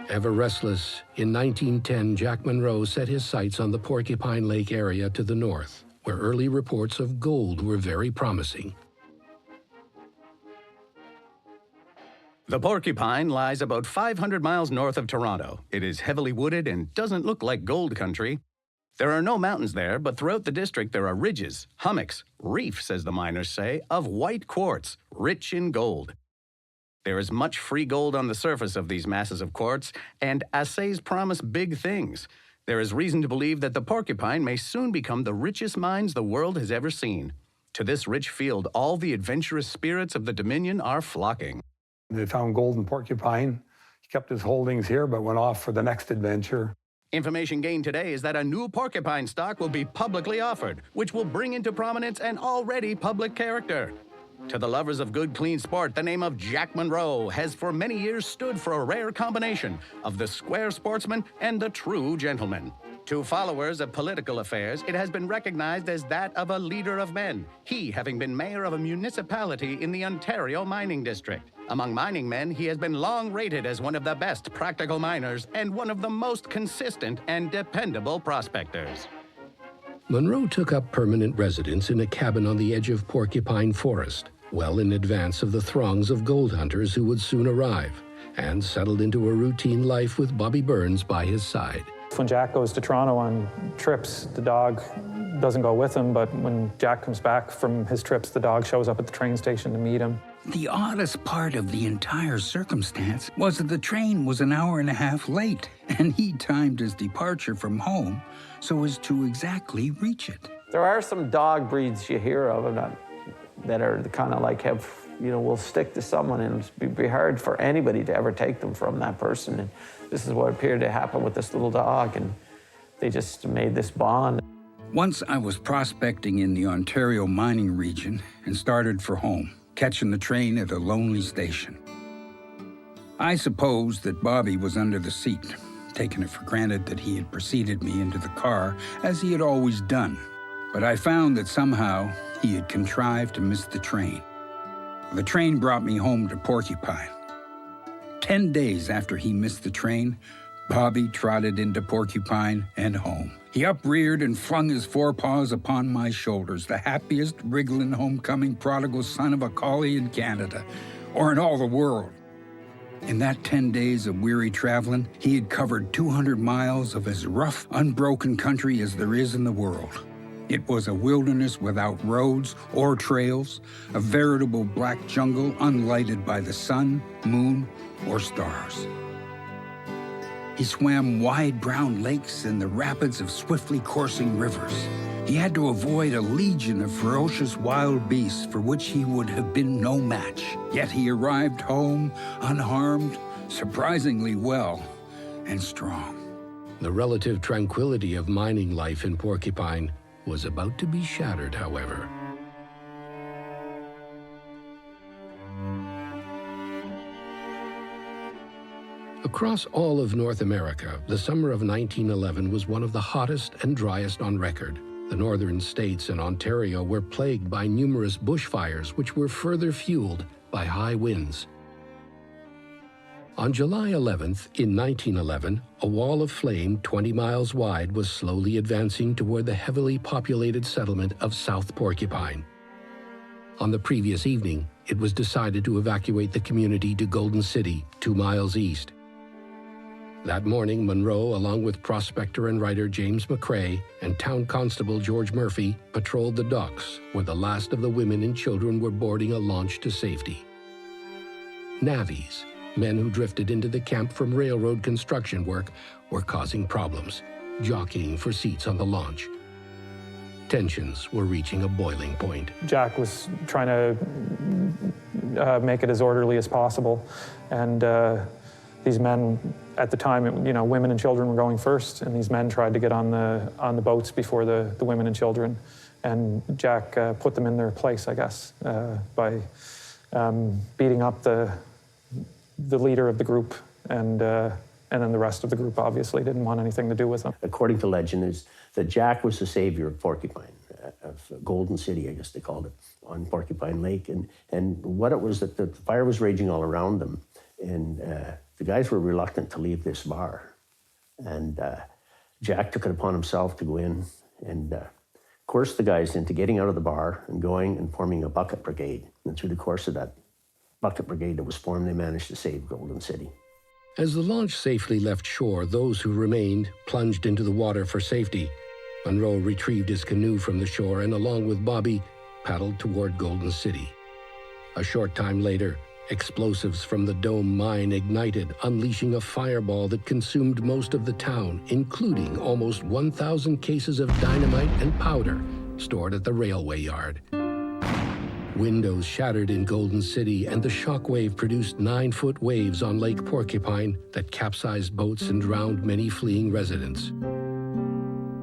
Ever restless, in 1910, Jack Munroe set his sights on the Porcupine Lake area to the north, where early reports of gold were very promising. The Porcupine lies about 500 miles north of Toronto. It is heavily wooded and doesn't look like gold country. There are no mountains there, but throughout the district there are ridges, hummocks, reefs, as the miners say, of white quartz, rich in gold. There is much free gold on the surface of these masses of quartz, and assays promise big things. There is reason to believe that the Porcupine may soon become the richest mines the world has ever seen. To this rich field, all the adventurous spirits of the Dominion are flocking. They found gold in Porcupine. He kept his holdings here, but went off for the next adventure. Information gained today is that a new Porcupine stock will be publicly offered, which will bring into prominence an already public character. To the lovers of good, clean sport, the name of Jack Munroe has for many years stood for a rare combination of the square sportsman and the true gentleman. To followers of political affairs, it has been recognized as that of a leader of men, he having been mayor of a municipality in the Ontario mining district. Among mining men, he has been long rated as one of the best practical miners and one of the most consistent and dependable prospectors. Munroe took up permanent residence in a cabin on the edge of Porcupine Forest, well in advance of the throngs of gold hunters who would soon arrive, and settled into a routine life with Bobby Burns by his side. When Jack goes to Toronto on trips, the dog doesn't go with him, but when Jack comes back from his trips, the dog shows up at the train station to meet him. The oddest part of the entire circumstance was that the train was an hour and a half late, and he timed his departure from home so as to exactly reach it. There are some dog breeds you hear of that are kind of like have will stick to someone, and it'd be hard for anybody to ever take them from that person. And this is what appeared to happen with this little dog, and they just made this bond. Once I was prospecting in the Ontario mining region and started for home, catching the train at a lonely station. I supposed that Bobby was under the seat, taking it for granted that he had preceded me into the car, as he had always done. But I found that somehow he had contrived to miss the train. The train brought me home to Porcupine. 10 days after he missed the train, Bobby trotted into Porcupine and home. He upreared and flung his forepaws upon my shoulders, the happiest wriggling homecoming prodigal son of a collie in Canada, or in all the world. In that 10 days of weary traveling, he had covered 200 miles of as rough, unbroken country as there is in the world. It was a wilderness without roads or trails, a veritable black jungle unlighted by the sun, moon, or stars. He swam wide brown lakes and the rapids of swiftly coursing rivers. He had to avoid a legion of ferocious wild beasts for which he would have been no match. Yet he arrived home unharmed, surprisingly well, and strong. The relative tranquility of mining life in Porcupine was about to be shattered, however. Across all of North America, the summer of 1911 was one of the hottest and driest on record. The northern states and Ontario were plagued by numerous bushfires, which were further fueled by high winds. On July 11th, in 1911, a wall of flame 20 miles wide was slowly advancing toward the heavily populated settlement of South Porcupine. On the previous evening, it was decided to evacuate the community to Golden City, 2 miles east. That morning, Munroe, along with prospector and writer James McCrae and town constable George Murphy, patrolled the docks, where the last of the women and children were boarding a launch to safety. Navvies, men who drifted into the camp from railroad construction work, were causing problems, jockeying for seats on the launch. Tensions were reaching a boiling point. Jack was trying to make it as orderly as possible, and these men, at the time, women and children were going first, and these men tried to get on the boats before the women and children, and Jack put them in their place, I guess, by beating up the leader of the group, and then the rest of the group obviously didn't want anything to do with them. According to legend, is that Jack was the savior of Porcupine, of Golden City, I guess they called it, on Porcupine Lake, and what it was that the fire was raging all around them, and the guys were reluctant to leave this bar, and Jack took it upon himself to go in and coerce the guys into getting out of the bar and going and forming a bucket brigade. And through the course of that bucket brigade that was formed, they managed to save Golden City. As the launch safely left shore, those who remained plunged into the water for safety. Munroe retrieved his canoe from the shore and, along with Bobby, paddled toward Golden City. A short time later, explosives from the Dome mine ignited, unleashing a fireball that consumed most of the town, including almost 1,000 cases of dynamite and powder stored at the railway yard. Windows shattered in Golden City, and the shockwave produced 9-foot waves on Lake Porcupine that capsized boats and drowned many fleeing residents.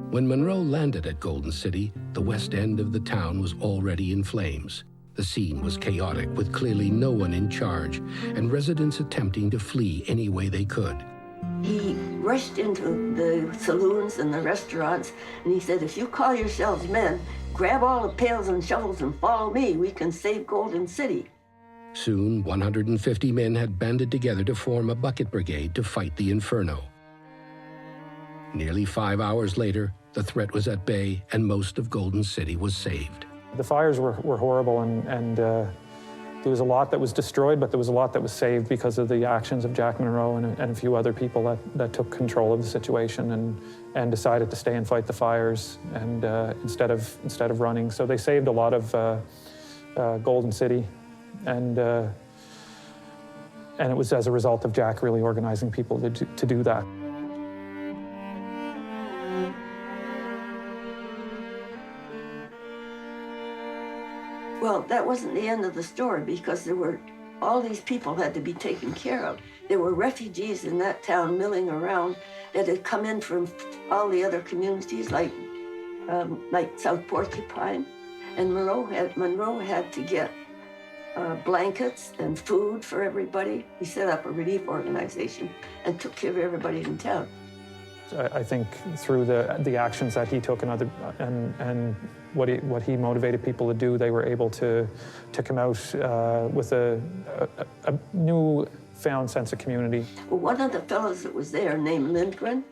When Munroe landed at Golden City, the west end of the town was already in flames. The scene was chaotic, with clearly no one in charge, and residents attempting to flee any way they could. He rushed into the saloons and the restaurants, and he said, "If you call yourselves men, grab all the pails and shovels and follow me. We can save Golden City." Soon, 150 men had banded together to form a bucket brigade to fight the inferno. Nearly 5 hours later, the threat was at bay, and most of Golden City was saved. The fires were horrible, and there was a lot that was destroyed, but there was a lot that was saved because of the actions of Jack Munroe and a few other people that took control of the situation and decided to stay and fight the fires and instead of running. So they saved a lot of Golden City, and it was as a result of Jack really organizing people to do that. Well, that wasn't the end of the story, because all these people had to be taken care of. There were refugees in that town milling around that had come in from all the other communities, like South Porcupine. And Munroe had to get blankets and food for everybody. He set up a relief organization and took care of everybody in town. I think through the actions that he took and what he motivated people to do, they were able to come out with a newfound sense of community. Well, one of the fellows that was there, named Lindgren,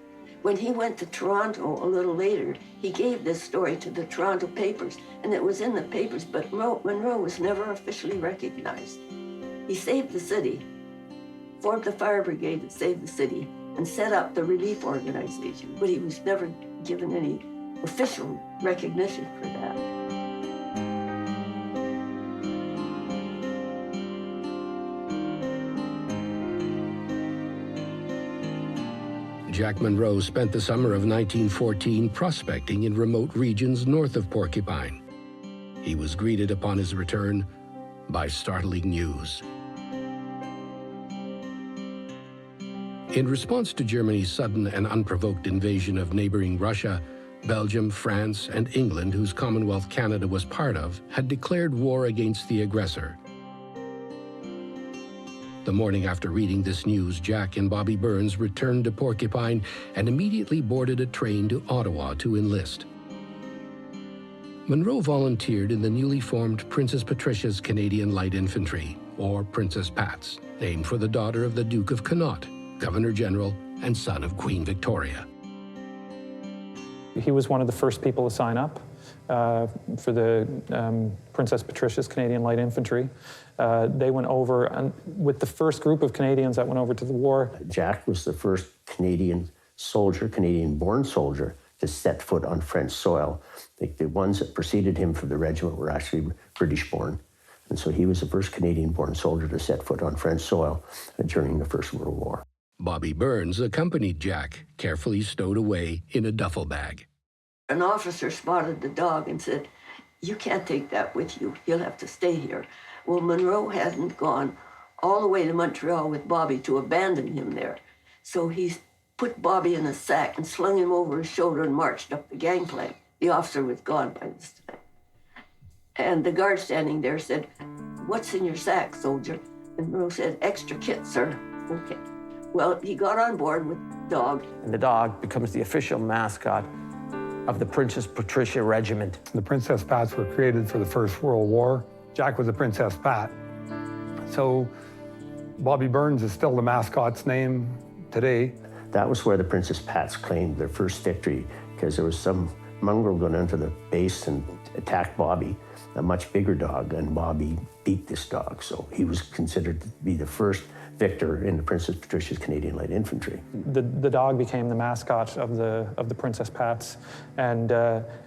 when he went to Toronto a little later, he gave this story to the Toronto papers, and it was in the papers, but Munroe was never officially recognized. He saved the city, formed the fire brigade that saved the city, and set up the relief organization, but he was never given any official recognition for that. Jack Munroe spent the summer of 1914 prospecting in remote regions north of Porcupine. He was greeted upon his return by startling news. In response to Germany's sudden and unprovoked invasion of neighboring Russia, Belgium, France, and England, whose Commonwealth Canada was part of, had declared war against the aggressor. The morning after reading this news, Jack and Bobby Burns returned to Porcupine and immediately boarded a train to Ottawa to enlist. Munroe volunteered in the newly formed Princess Patricia's Canadian Light Infantry, or Princess Pat's, named for the daughter of the Duke of Connaught, Governor General and son of Queen Victoria. He was one of the first people to sign up for the Princess Patricia's Canadian Light Infantry. They went over, and with the first group of Canadians that went over to the war. Jack was the first Canadian soldier, Canadian-born soldier, to set foot on French soil. The ones that preceded him for the regiment were actually British-born. And so he was the first Canadian-born soldier to set foot on French soil during the First World War. Bobby Burns accompanied Jack, carefully stowed away in a duffel bag. An officer spotted the dog and said, "You can't take that with you. He'll have to stay here." Well, Munroe hadn't gone all the way to Montreal with Bobby to abandon him there. So he put Bobby in a sack and slung him over his shoulder and marched up the gangplank. The officer was gone by this time. And the guard standing there said, "What's in your sack, soldier?" And Munroe said, "Extra kit, sir." Okay. Well, he got on board with the dog. And the dog becomes the official mascot of the Princess Patricia Regiment. The Princess Pats were created for the First World War. Jack was a Princess Pat. So Bobby Burns is still the mascot's name today. That was where the Princess Pats claimed their first victory, because there was some mongrel going into the base and attacked Bobby, a much bigger dog, and Bobby beat this dog. So he was considered to be the first victor in the Princess Patricia's Canadian Light Infantry. The dog became the mascot of the Princess Pats, and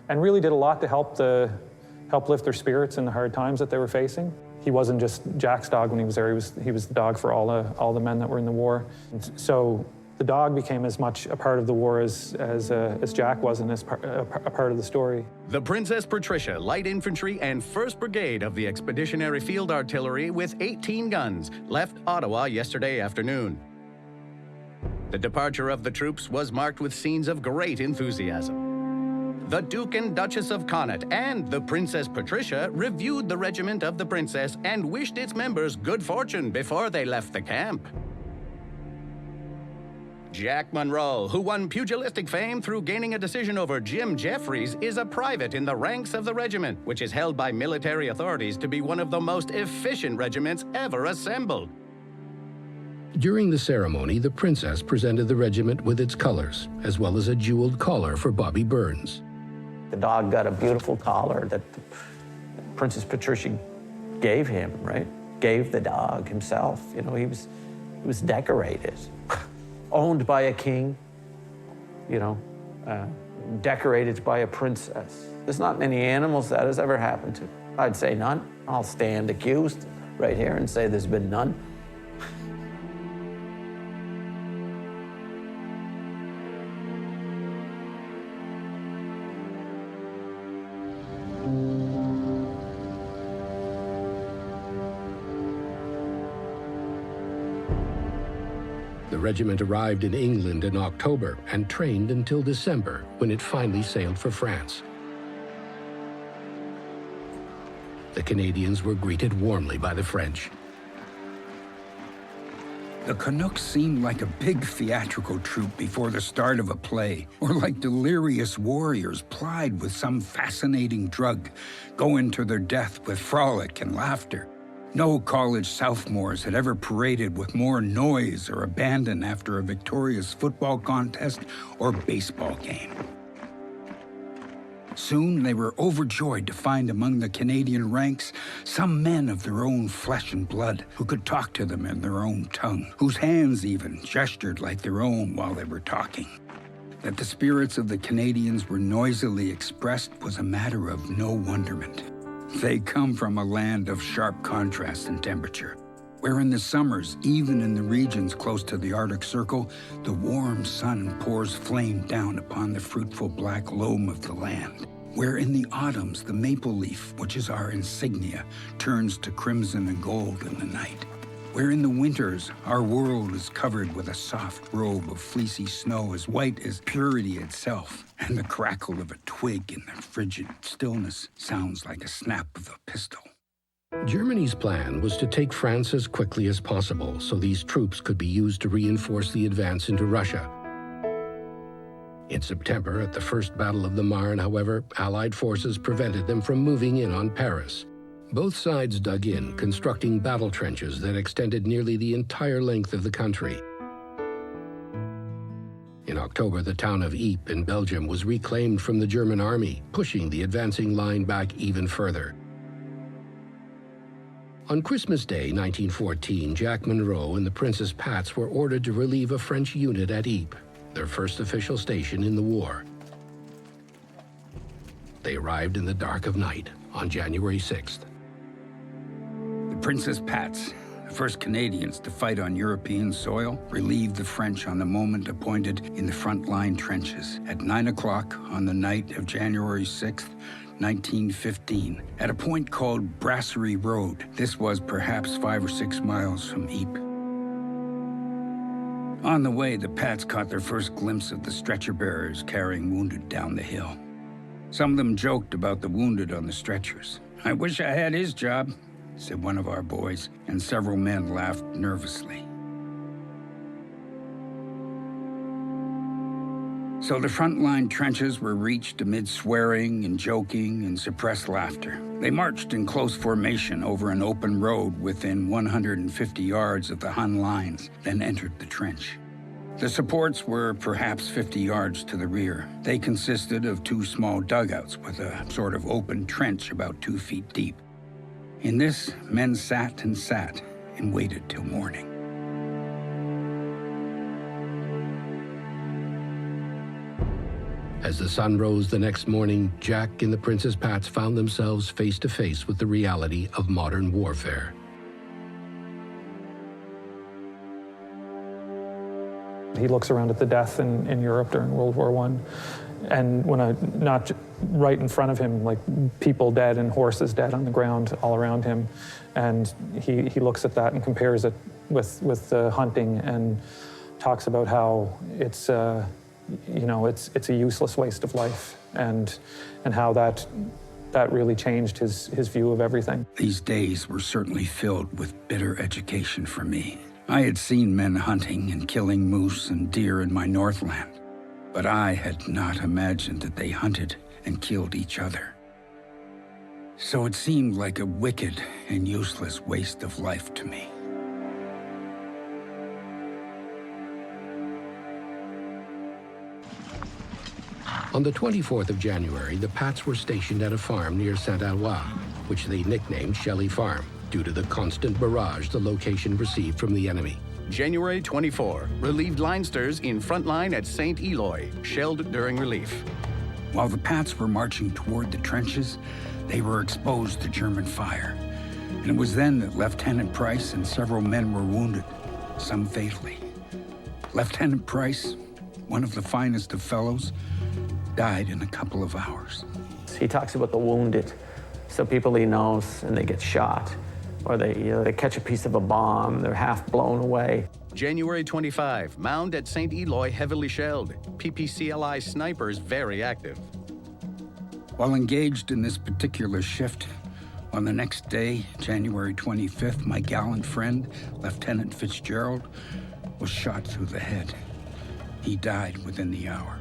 really did a lot to help lift their spirits in the hard times that they were facing. He wasn't just Jack's dog when he was there. He was the dog for all the men that were in the war. And so the dog became as much a part of the war as Jack was, and as a part of the story. The Princess Patricia Light Infantry and 1st Brigade of the Expeditionary Field Artillery with 18 guns left Ottawa yesterday afternoon. The departure of the troops was marked with scenes of great enthusiasm. The Duke and Duchess of Connaught and the Princess Patricia reviewed the regiment of the Princess and wished its members good fortune before they left the camp. Jack Munroe, who won pugilistic fame through gaining a decision over Jim Jeffries, is a private in the ranks of the regiment, which is held by military authorities to be one of the most efficient regiments ever assembled. During the ceremony, the princess presented the regiment with its colors, as well as a jeweled collar for Bobby Burns. The dog got a beautiful collar that Princess Patricia gave him, right? Gave the dog himself. You know, he was decorated. Owned by a king, you know, decorated by a princess. There's not many animals that has ever happened to. I'd say none. I'll stand accused right here and say there's been none. regiment arrived in England in October and trained until December, when it finally sailed for France. The Canadians were greeted warmly by the French. The Canucks seemed like a big theatrical troupe before the start of a play, or like delirious warriors plied with some fascinating drug, going to their death with frolic and laughter. No college sophomores had ever paraded with more noise or abandon after a victorious football contest or baseball game. Soon they were overjoyed to find among the Canadian ranks some men of their own flesh and blood who could talk to them in their own tongue, whose hands even gestured like their own while they were talking. That the spirits of the Canadians were noisily expressed was a matter of no wonderment. They come from a land of sharp contrast in temperature, where in the summers, even in the regions close to the Arctic Circle, the warm sun pours flame down upon the fruitful black loam of the land. Where in the autumns, the maple leaf, which is our insignia, turns to crimson and gold in the night. Where in the winters, our world is covered with a soft robe of fleecy snow as white as purity itself, and the crackle of a twig in the frigid stillness sounds like a snap of a pistol. Germany's plan was to take France as quickly as possible so these troops could be used to reinforce the advance into Russia. In September, at the First Battle of the Marne, however, Allied forces prevented them from moving in on Paris. Both sides dug in, constructing battle trenches that extended nearly the entire length of the country. In October, the town of Ypres in Belgium was reclaimed from the German army, pushing the advancing line back even further. On Christmas Day, 1914, Jack Munroe and the Princess Pats were ordered to relieve a French unit at Ypres, their first official station in the war. They arrived in the dark of night on January 6th. The Princess Pats, the first Canadians to fight on European soil, relieved the French on the moment appointed in the front line trenches at 9 o'clock on the night of January 6th, 1915, at a point called Brasserie Road. This was perhaps 5 or 6 miles from Ypres. On the way, the Pats caught their first glimpse of the stretcher bearers carrying wounded down the hill. Some of them joked about the wounded on the stretchers. "I wish I had his job," said one of our boys, and several men laughed nervously. So the front-line trenches were reached amid swearing and joking and suppressed laughter. They marched in close formation over an open road within 150 yards of the Hun lines, then entered the trench. The supports were perhaps 50 yards to the rear. They consisted of 2 small dugouts with a sort of open trench about 2 feet deep. In this, men sat and waited till morning. As the sun rose the next morning, Jack and the Princess Pats found themselves face to face with the reality of modern warfare. He looks around at the death in Europe during World War I, and not right in front of him, like people dead and horses dead on the ground all around him, and he looks at that and compares it with the hunting and talks about how it's a useless waste of life, and how that really changed his view of everything. These days were certainly filled with bitter education for me. I had seen men hunting and killing moose and deer in my Northland, but I had not imagined that they hunted and killed each other. So it seemed like a wicked and useless waste of life to me. On the 24th of January, the Pats were stationed at a farm near Saint-Alois, which they nicknamed Shelley Farm, due to the constant barrage the location received from the enemy. January 24, relieved Leinsters in front line at St. Eloi, shelled during relief. While the Pats were marching toward the trenches, they were exposed to German fire. And it was then that Lieutenant Price and several men were wounded, some fatally. Lieutenant Price, one of the finest of fellows, died in a couple of hours. He talks about the wounded, so people he knows and they get shot, or they catch a piece of a bomb, they're half blown away. January 25, mound at St. Eloy heavily shelled. PPCLI snipers very active. While engaged in this particular shift, on the next day, January 25th, my gallant friend, Lieutenant Fitzgerald, was shot through the head. He died within the hour.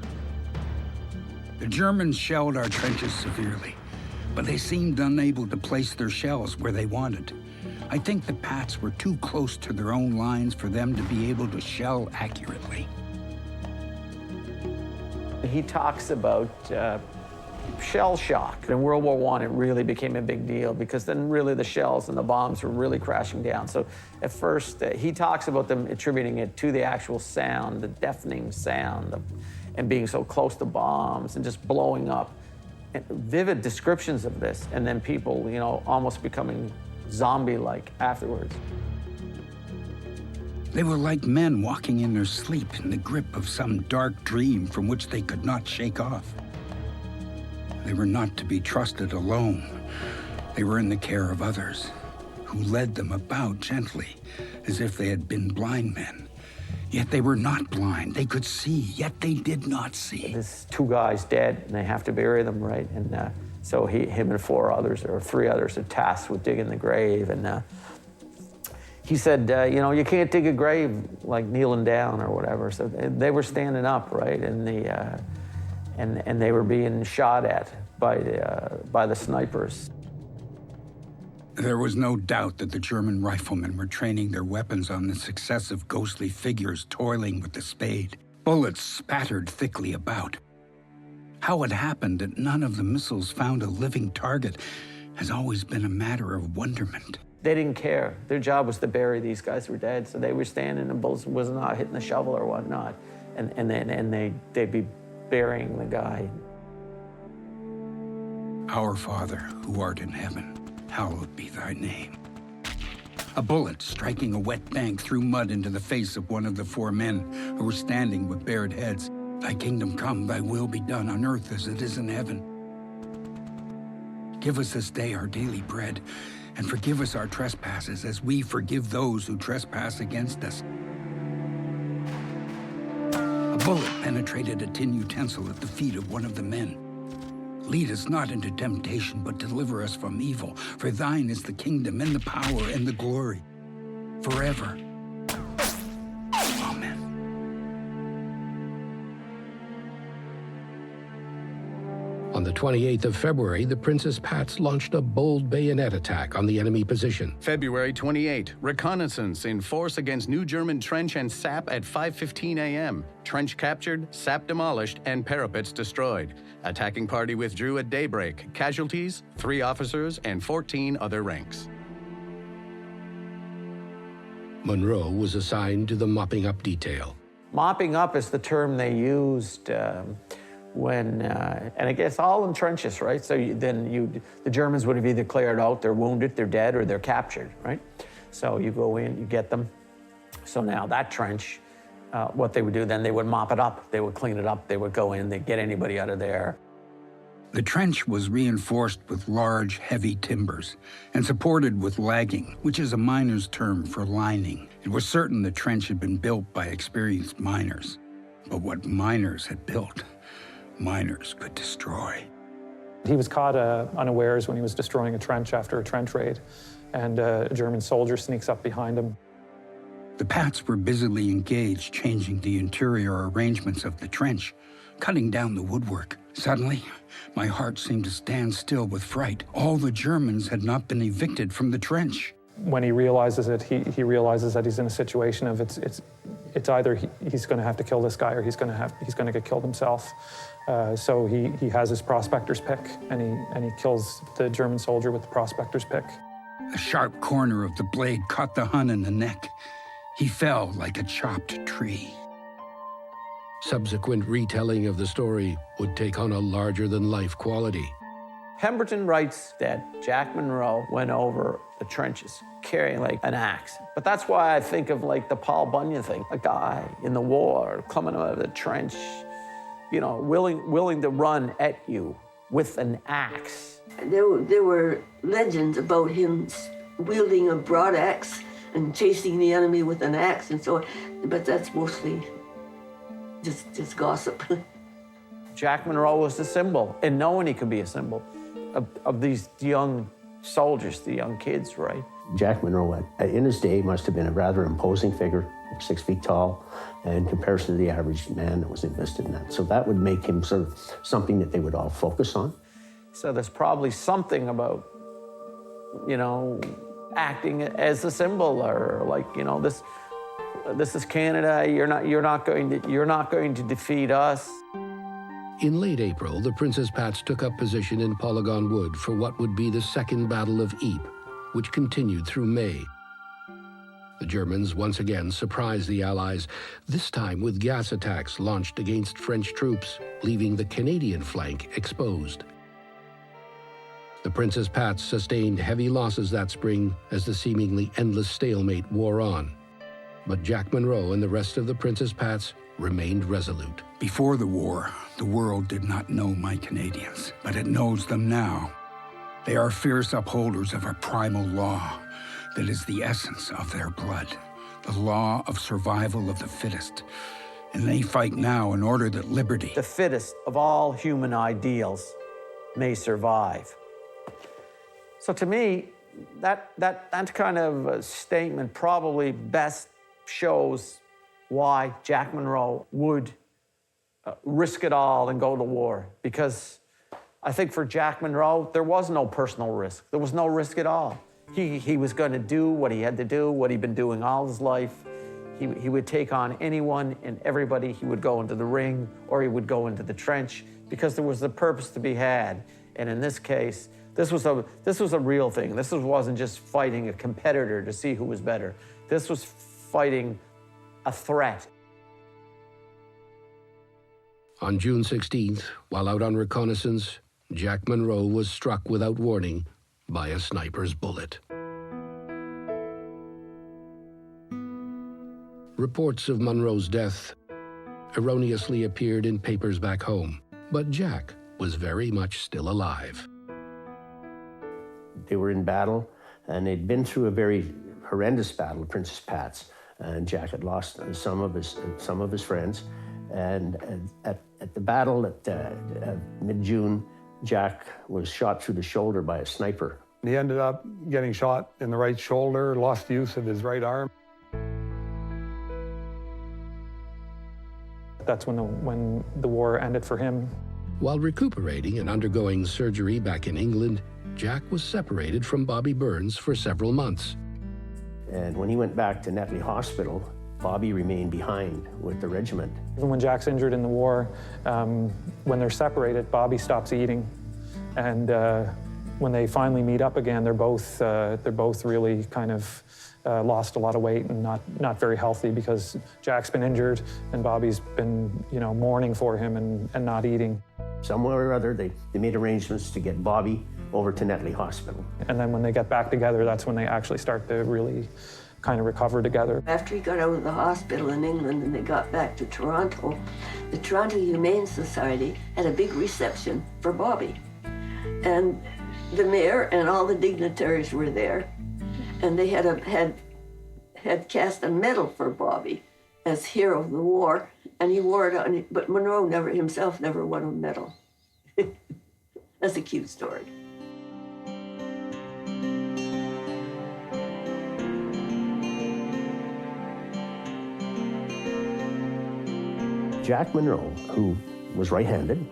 The Germans shelled our trenches severely, but they seemed unable to place their shells where they wanted. I think the Pats were too close to their own lines for them to be able to shell accurately. He talks about shell shock. In World War I, it really became a big deal because then really the shells and the bombs were really crashing down. So at first, he talks about them attributing it to the actual sound, the deafening sound, and being so close to bombs and just blowing up. And vivid descriptions of this, and then people, you know, almost becoming zombie-like afterwards. They were like men walking in their sleep in the grip of some dark dream from which they could not shake off. They were not to be trusted alone. They were in the care of others, who led them about gently, as if they had been blind men. Yet they were not blind. They could see, yet they did not see. There's 2 guys dead, and they have to bury them, right? And so him and 4 others, or 3 others, are tasked with digging the grave. And he said, you know, you can't dig a grave like kneeling down or whatever. So they were standing up, right? And they were being shot at by the snipers. There was no doubt that the German riflemen were training their weapons on the successive ghostly figures toiling with the spade. Bullets spattered thickly about. How it happened that none of the missiles found a living target has always been a matter of wonderment. They didn't care. Their job was to bury these guys who were dead, so they were standing and bullets was not hitting the shovel or whatnot. And they'd be burying the guy. Our Father, who art in heaven, hallowed be thy name. A bullet striking a wet bank threw mud into the face of one of the 4 men who were standing with bared heads. Thy kingdom come, thy will be done on earth as it is in heaven. Give us this day our daily bread, and forgive us our trespasses as we forgive those who trespass against us. A bullet penetrated a tin utensil at the feet of one of the men. Lead us not into temptation, but deliver us from evil. For thine is the kingdom and the power and the glory, forever. Amen. On the 28th of February, the Princess Pats launched a bold bayonet attack on the enemy position. February 28, reconnaissance in force against New German trench and sap at 5:15 a.m. Trench captured, sap demolished, and parapets destroyed. Attacking party withdrew at daybreak. Casualties, 3 officers and 14 other ranks. Munroe was assigned to the mopping up detail. Mopping up is the term they used when, and I guess all in trenches, right? So the Germans would have either cleared out, they're wounded, they're dead, or they're captured, right? So you go in, you get them. So now that trench, what they would do then, they would mop it up, they would clean it up, they would go in, they'd get anybody out of there. The trench was reinforced with large, heavy timbers and supported with lagging, which is a miner's term for lining. It was certain the trench had been built by experienced miners. But what miners had built, miners could destroy. He was caught unawares when he was destroying a trench after a trench raid, and a German soldier sneaks up behind him. The Pats were busily engaged changing the interior arrangements of the trench, cutting down the woodwork. Suddenly, my heart seemed to stand still with fright. All the Germans had not been evicted from the trench. When he realizes it, he realizes that he's in a situation of it's either he's going to have to kill this guy or he's going to get killed himself. So he has his prospector's pick, and he kills the German soldier with the prospector's pick. The sharp corner of the blade caught the Hun in the neck. He fell like a chopped tree. Subsequent retelling of the story would take on a larger-than-life quality. Pemberton writes that Jack Munroe went over the trenches carrying like an axe. But that's why I think of like the Paul Bunyan thing, a guy in the war coming out of the trench, you know, willing to run at you with an axe. There were legends about him wielding a broad axe and chasing the enemy with an axe and so on. But that's mostly just gossip. Jack Munroe was a symbol, and no one he could be a symbol of these young soldiers, the young kids, right? Jack Munroe, in his day, must have been a rather imposing figure, 6 feet tall, in comparison to the average man that was enlisted in that. So that would make him sort of something that they would all focus on. So there's probably something about, you know, acting as a symbol, or like, you know, this is Canada. You're not going to defeat us. In late April, the Princess Pats took up position in Polygon Wood for what would be the Second Battle of Ypres, which continued through May. The Germans once again surprised the Allies, this time with gas attacks launched against French troops, leaving the Canadian flank exposed. The Princess Pats sustained heavy losses that spring as the seemingly endless stalemate wore on. But Jack Munroe and the rest of the Princess Pats remained resolute. Before the war, the world did not know my Canadians, but it knows them now. They are fierce upholders of a primal law that is the essence of their blood, the law of survival of the fittest. And they fight now in order that liberty, the fittest of all human ideals, may survive. So to me, that kind of statement probably best shows why Jack Munroe would risk it all and go to war. Because I think for Jack Munroe, there was no personal risk. There was no risk at all. He was going to do what he had to do, what he'd been doing all his life. He would take on anyone and everybody. He would go into the ring or he would go into the trench because there was a purpose to be had. And in this case, this was a real thing. This wasn't just fighting a competitor to see who was better. This was fighting a threat. On June 16th, while out on reconnaissance, Jack Munroe was struck without warning by a sniper's bullet. Reports of Munroe's death erroneously appeared in papers back home, but Jack was very much still alive. They were in battle, and they'd been through a very horrendous battle, Princess Pats, and Jack had lost some of his friends. And at the battle at mid-June, Jack was shot through the shoulder by a sniper. He ended up getting shot in the right shoulder, lost the use of his right arm. That's when the war ended for him. While recuperating and undergoing surgery back in England, Jack was separated from Bobby Burns for several months. And when he went back to Netley Hospital, Bobby remained behind with the regiment. Even when Jack's injured in the war, when they're separated, Bobby stops eating. And when they finally meet up again, they're both really kind of lost a lot of weight and not very healthy because Jack's been injured and Bobby's been, mourning for him and not eating. Somewhere or other, they made arrangements to get Bobby over to Netley Hospital. And then when they get back together, that's when they actually start to really kind of recover together. After he got out of the hospital in England and they got back to Toronto, the Toronto Humane Society had a big reception for Bobby. And the mayor and all the dignitaries were there, and they had cast a medal for Bobby as hero of the war, and he wore it on, but Munroe himself never won a medal. That's a cute story. Jack Munroe, who was right-handed,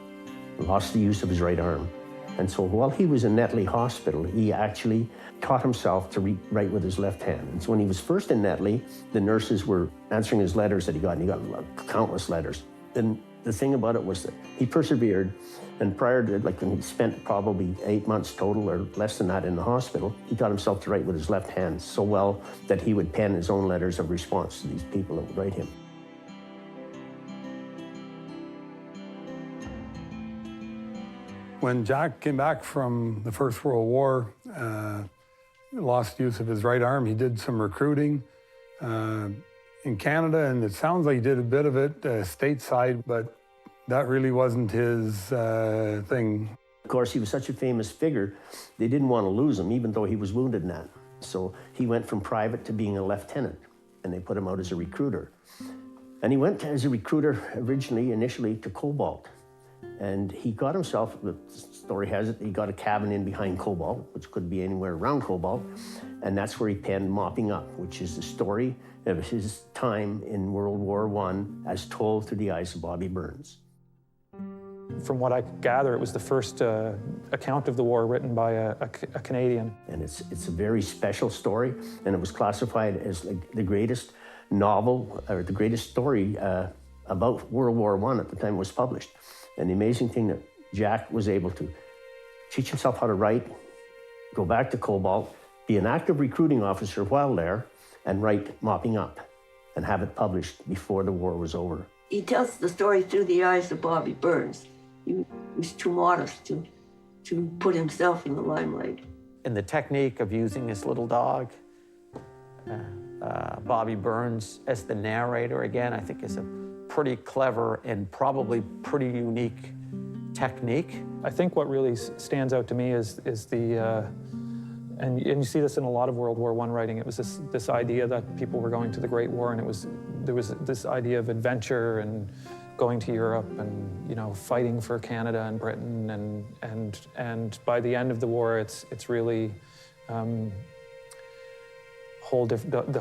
lost the use of his right arm. And so while he was in Netley Hospital, he actually taught himself to write with his left hand. And so when he was first in Netley, the nurses were answering his letters that he got, and he got countless letters. And the thing about it was that he persevered, and prior to, when he spent probably 8 months total or less than that in the hospital, he taught himself to write with his left hand so well that he would pen his own letters of response to these people that would write him. When Jack came back from the First World War, lost use of his right arm, he did some recruiting in Canada, and it sounds like he did a bit of it stateside, but that really wasn't his thing. Of course, he was such a famous figure, they didn't want to lose him, even though he was wounded in that. So he went from private to being a lieutenant, and they put him out as a recruiter. And he went as a recruiter initially to Cobalt. And he got himself, the story has it, he got a cabin in behind Cobalt, which could be anywhere around Cobalt. And that's where he penned Mopping Up, which is the story of his time in World War I as told through the eyes of Bobby Burns. From what I gather, it was the first account of the war written by a Canadian. And it's a very special story, and it was classified as like the greatest novel, or the greatest story about World War I at the time it was published. And the amazing thing that Jack was able to teach himself how to write, go back to Cobalt, be an active recruiting officer while there, and write Mopping Up, and have it published before the war was over. He tells the story through the eyes of Bobby Burns. He was too modest to put himself in the limelight. And the technique of using this little dog, Bobby Burns as the narrator, again, I think is a pretty clever and probably pretty unique technique. I think what really stands out to me is the, and you see this in a lot of World War I writing, it was this idea that people were going to the Great War, and there was this idea of adventure and going to Europe and, you know, fighting for Canada and Britain, and by the end of the war, it's really, the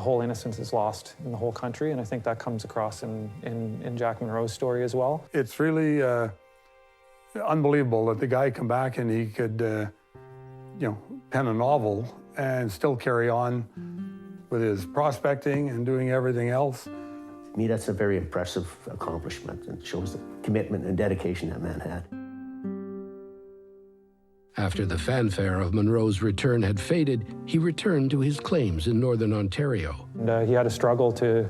whole innocence is lost in the whole country, and I think that comes across in Jack Munroe's story as well. It's really unbelievable that the guy come back and he could, pen a novel and still carry on with his prospecting and doing everything else. To me, that's a very impressive accomplishment, and shows the commitment and dedication that man had. After the fanfare of Munroe's return had faded, he returned to his claims in Northern Ontario. And he had a struggle to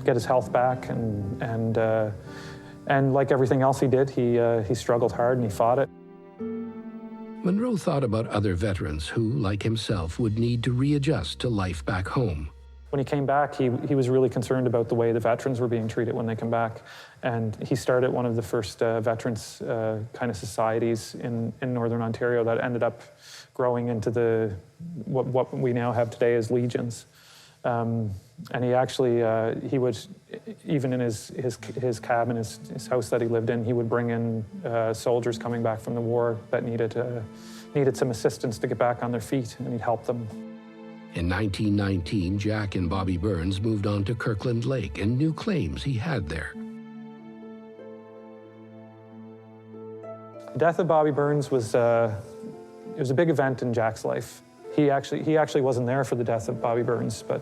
get his health back, and like everything else he did, he struggled hard and he fought it. Munroe thought about other veterans who, like himself, would need to readjust to life back home. When he came back, he was really concerned about the way the veterans were being treated when they come back. And he started one of the first veterans kind of societies in Northern Ontario that ended up growing into what we now have today as legions. And he actually, he would, even in his cabin, his house that he lived in, he would bring in soldiers coming back from the war that needed some assistance to get back on their feet, and he'd help them. In 1919, Jack and Bobby Burns moved on to Kirkland Lake and new claims he had there. The death of Bobby Burns was it was a big event in Jack's life. He actually wasn't there for the death of Bobby Burns, but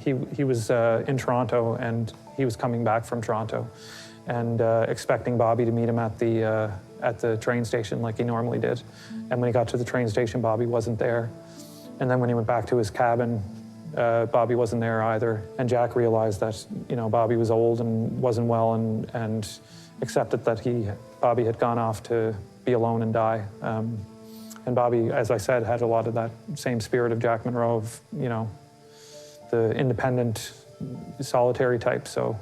he was in Toronto, and he was coming back from Toronto, and expecting Bobby to meet him at the train station like he normally did. And when he got to the train station, Bobby wasn't there. And then when he went back to his cabin, Bobby wasn't there either. And Jack realized that, Bobby was old and wasn't well, and accepted that Bobby had gone off to be alone and die. And Bobby, as I said, had a lot of that same spirit of Jack Munroe, of, the independent, solitary type. So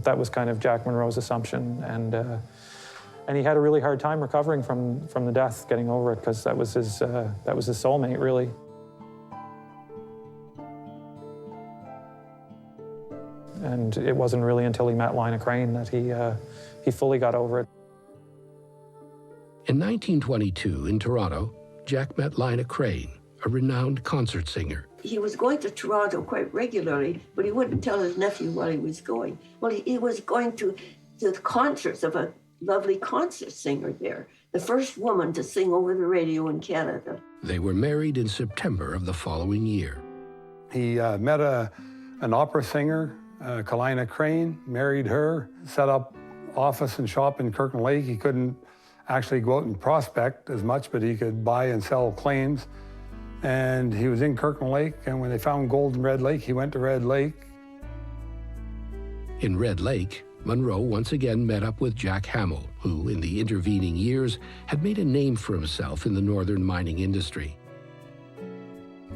that was kind of Jack Munroe's assumption. And he had a really hard time recovering from the death, getting over it, because that was his soulmate, really. And it wasn't really until he met Lina Crane that he fully got over it. In 1922, in Toronto, Jack met Lina Crane, a renowned concert singer. He was going to Toronto quite regularly, but he wouldn't tell his nephew while he was going. Well, he was going to the concerts of a lovely concert singer there, the first woman to sing over the radio in Canada. They were married in September of the following year. He met an opera singer, Lina Crane, married her, set up office and shop in Kirkland Lake. He couldn't actually go out and prospect as much, but he could buy and sell claims. And he was in Kirkland Lake, and when they found gold in Red Lake, he went to Red Lake. In Red Lake, Munroe once again met up with Jack Hamill, who, in the intervening years, had made a name for himself in the northern mining industry.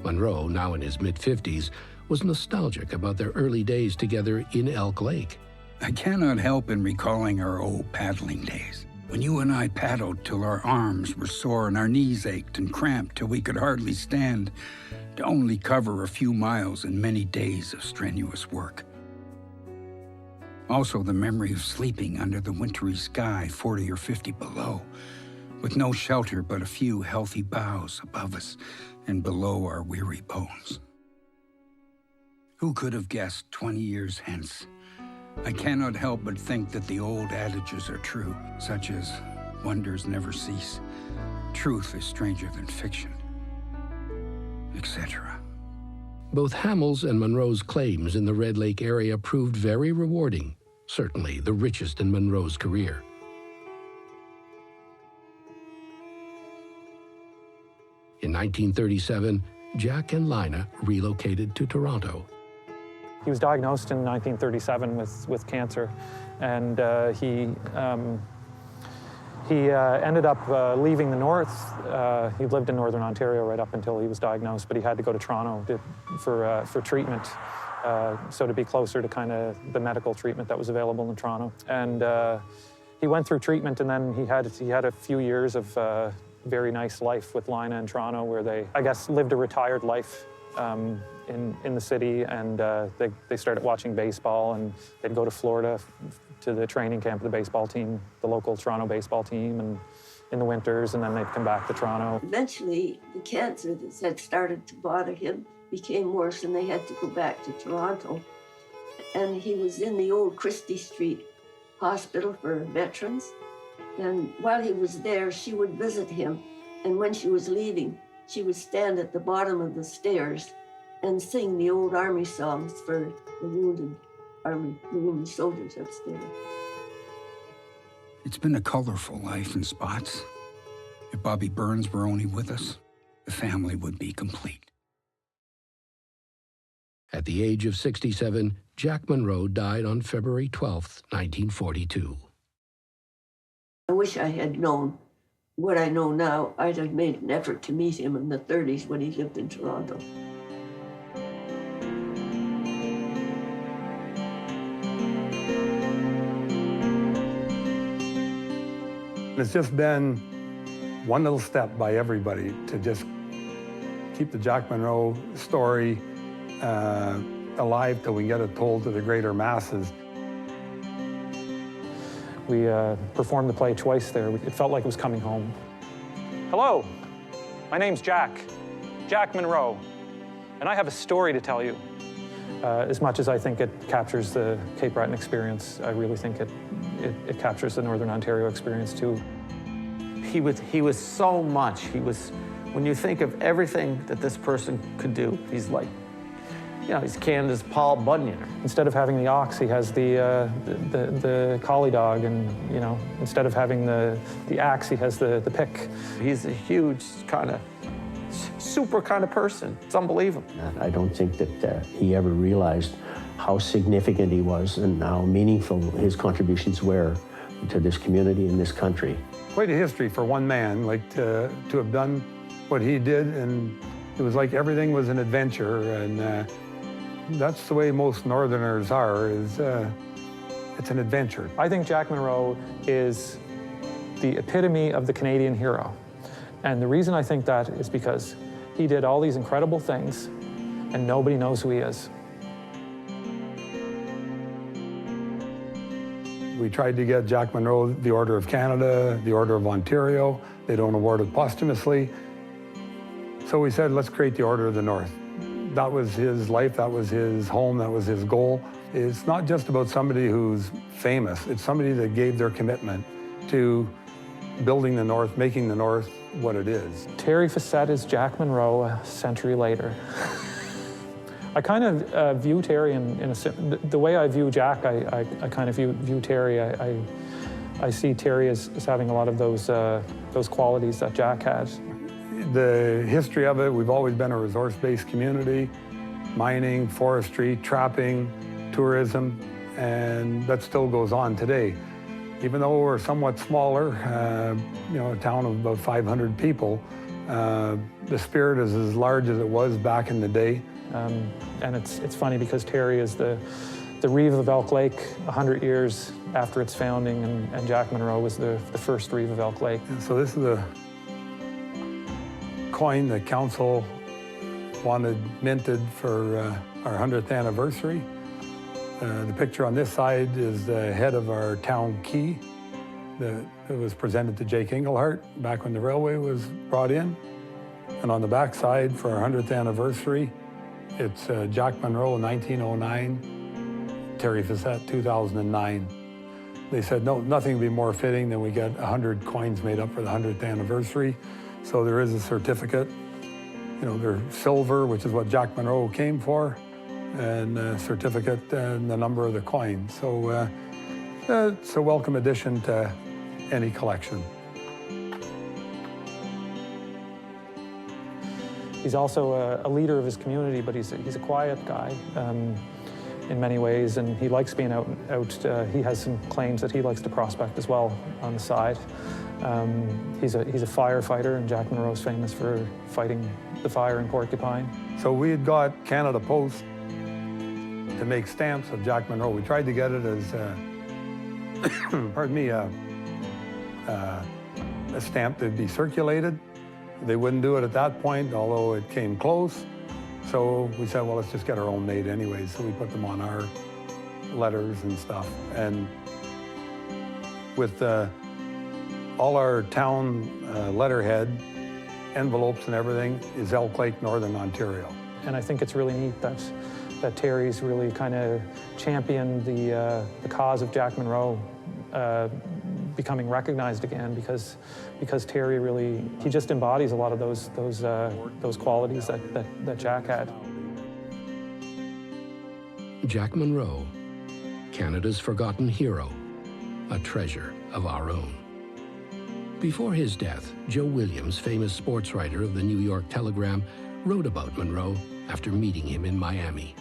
Munroe, now in his mid-50s, was nostalgic about their early days together in Elk Lake. I cannot help in recalling our old paddling days. When you and I paddled till our arms were sore and our knees ached and cramped till we could hardly stand, to only cover a few miles in many days of strenuous work. Also the memory of sleeping under the wintry sky 40 or 50 below, with no shelter but a few healthy boughs above us and below our weary bones. Who could have guessed 20 years hence? I cannot help but think that the old adages are true, such as wonders never cease, truth is stranger than fiction, etc. Both Hamill's and Munroe's claims in the Red Lake area proved very rewarding, certainly the richest in Munroe's career. In 1937, Jack and Lina relocated to Toronto. He was diagnosed in 1937 with cancer, and he ended up leaving the north. He lived in Northern Ontario right up until he was diagnosed, but he had to go to Toronto for treatment, so to be closer to kind of the medical treatment that was available in Toronto. And he went through treatment, and then he had a few years of very nice life with Lina in Toronto, where they, I guess, lived a retired life in the city, and they started watching baseball, and they'd go to Florida to the training camp of the baseball team, the local Toronto baseball team, and in the winters, and then they'd come back to Toronto. Eventually, the cancer that had started to bother him became worse, and they had to go back to Toronto. And he was in the old Christie Street Hospital for Veterans. And while he was there, she would visit him. And when she was leaving, she would stand at the bottom of the stairs and sing the old Army songs for the wounded soldiers upstairs. It's been a colorful life in spots. If Bobby Burns were only with us, the family would be complete. At the age of 67, Jack Munroe died on February 12, 1942. I wish I had known what I know now. I'd have made an effort to meet him in the 30s when he lived in Toronto. It's just been one little step by everybody to just keep the Jack Munroe story alive till we get it told to the greater masses. We performed the play twice there. It felt like it was coming home. Hello, my name's Jack Munroe, and I have a story to tell you. As much as I think it captures the Cape Breton experience, I really think it captures the Northern Ontario experience too. He was so much. When you think of everything that this person could do, he's like, he's Canada's Paul Bunyan. Instead of having the ox, he has the collie dog, and instead of having the axe, he has the pick. He's a huge kind of super kind of person. It's unbelievable. I don't think that he ever realized how significant he was and how meaningful his contributions were to this community and this country. Quite a history for one man, like to have done what he did, and it was like everything was an adventure, and that's the way most Northerners are, is it's an adventure. I think Jack Munroe is the epitome of the Canadian hero. And the reason I think that is because he did all these incredible things, and nobody knows who he is. We tried to get Jack Munroe the Order of Canada, the Order of Ontario. They don't award it posthumously. So we said, let's create the Order of the North. That was his life, that was his home, that was his goal. It's not just about somebody who's famous. It's somebody that gave their commitment to building the North, making the North what it is. Terry Facette is Jack Munroe a century later. I kind of view Terry the way I view Jack, I kind of view Terry. I see Terry as having a lot of those qualities that Jack had. The history of it, we've always been a resource-based community, mining, forestry, trapping, tourism, and that still goes on today. Even though we're somewhat smaller, a town of about 500 people, the spirit is as large as it was back in the day. And it's funny because Terry is the the Reeve of Elk Lake, 100 years after its founding, and Jack Munroe was the first Reeve of Elk Lake. And so this is a coin the council wanted minted for our 100th anniversary. The picture on this side is the head of our town key. It was presented to Jake Englehart back when the railway was brought in. And on the back side, for our 100th anniversary, it's Jack Munroe, 1909, Terry Facette, 2009. They said, no, nothing would be more fitting than we get 100 coins made up for the 100th anniversary. So there is a certificate. You know, they're silver, which is what Jack Munroe came for, and a certificate and the number of the coins. So it's a welcome addition to any collection. He's also a leader of his community, but he's a quiet guy in many ways, and he likes being out. He has some claims that he likes to prospect as well on the side. He's a firefighter, and Jack Munroe's famous for fighting the fire in Porcupine. So we had got Canada Post to make stamps of Jack Munroe. We tried to get it as, pardon me, a stamp that'd be circulated. They wouldn't do it at that point, although it came close. So we said, well, let's just get our own made anyway. So we put them on our letters and stuff. And with all our town letterhead, envelopes and everything is Elk Lake, Northern Ontario. And I think it's really neat that Terry's really kind of championed the cause of Jack Munroe becoming recognized again, because Terry really, he just embodies a lot of those qualities that Jack had. Jack Munroe, Canada's forgotten hero, a treasure of our own. Before his death, Joe Williams, famous sports writer of the New York Telegram, wrote about Munroe after meeting him in Miami.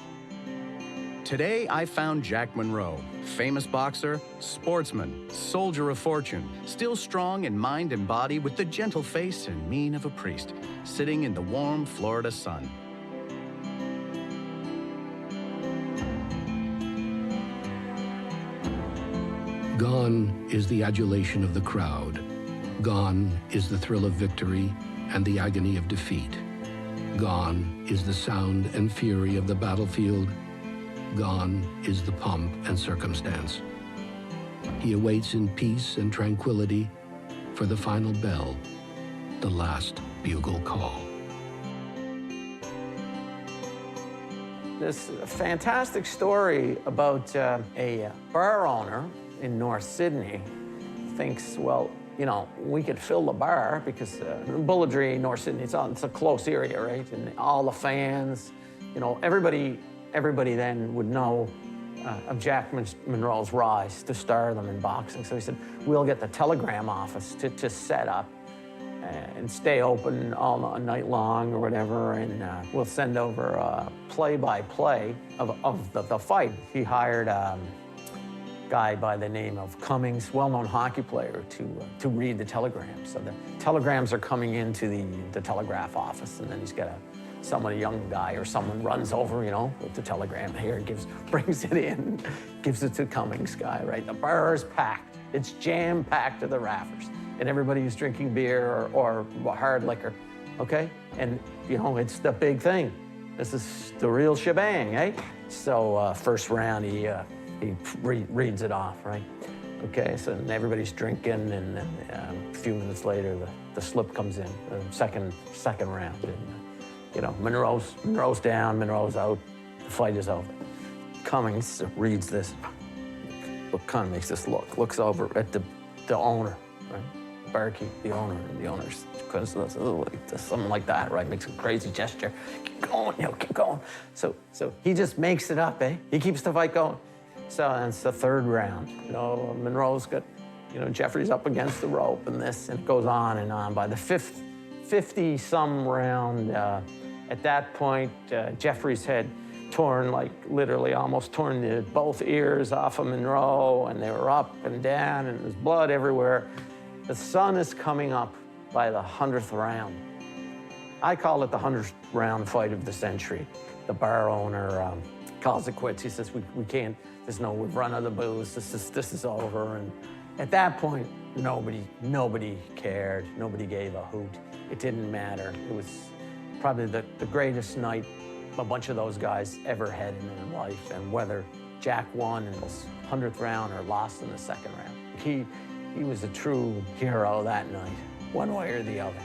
Today, I found Jack Munroe, famous boxer, sportsman, soldier of fortune, still strong in mind and body with the gentle face and mien of a priest, sitting in the warm Florida sun. Gone is the adulation of the crowd. Gone is the thrill of victory and the agony of defeat. Gone is the sound and fury of the battlefield. Gone is the pomp and circumstance. He awaits in peace and tranquility for the final bell, the last bugle call. This fantastic story about a bar owner in North Sydney thinks, well, you know, we could fill the bar because Bulladree, North Sydney, it's a close area, right? And all the fans, you know, everybody then would know of Jack Munroe's rise to stardom in boxing. So he said, we'll get the telegram office to set up and stay open all night long or whatever, and we'll send over a play-by-play of the fight. He hired a guy by the name of Cummings, well-known hockey player, to read the telegrams. So the telegrams are coming into the telegraph office, and then he's got a young guy or someone runs over, you know, with the telegram here, brings it in, gives it to Cummings guy, right? The bar is packed. It's jam-packed to the rafters. And everybody is drinking beer or hard liquor, okay? And, you know, it's the big thing. This is the real shebang, eh? So first round, he reads it off, right? Okay, so everybody's drinking, and then a few minutes later, the slip comes in, the second round. And, you know, Munroe's down, Munroe's out, the fight is over. Cummings reads this, but kind of makes this looks over at the owner, right? Barkeep, the owner, and the owner's something like that, right? Makes a crazy gesture. Keep going, you know, keep going. So he just makes it up, eh? He keeps the fight going. So it's the third round. You know, Munroe's got, you know, Jeffrey's up against the rope and this, and it goes on and on. By the 50-some round, at that point, Jeffrey's had torn, like literally almost torn both ears off of Munroe, and they were up and down, and there's blood everywhere. The sun is coming up by the 100th round. I call it the 100th round fight of the century. The bar owner calls it quits. He says, we can't, we've run out of booze, this is over. And at that point, nobody cared, nobody gave a hoot. It didn't matter. It was probably the greatest night a bunch of those guys ever had in their life, and whether Jack won in his 100th round or lost in the second round. He was a true hero that night, one way or the other.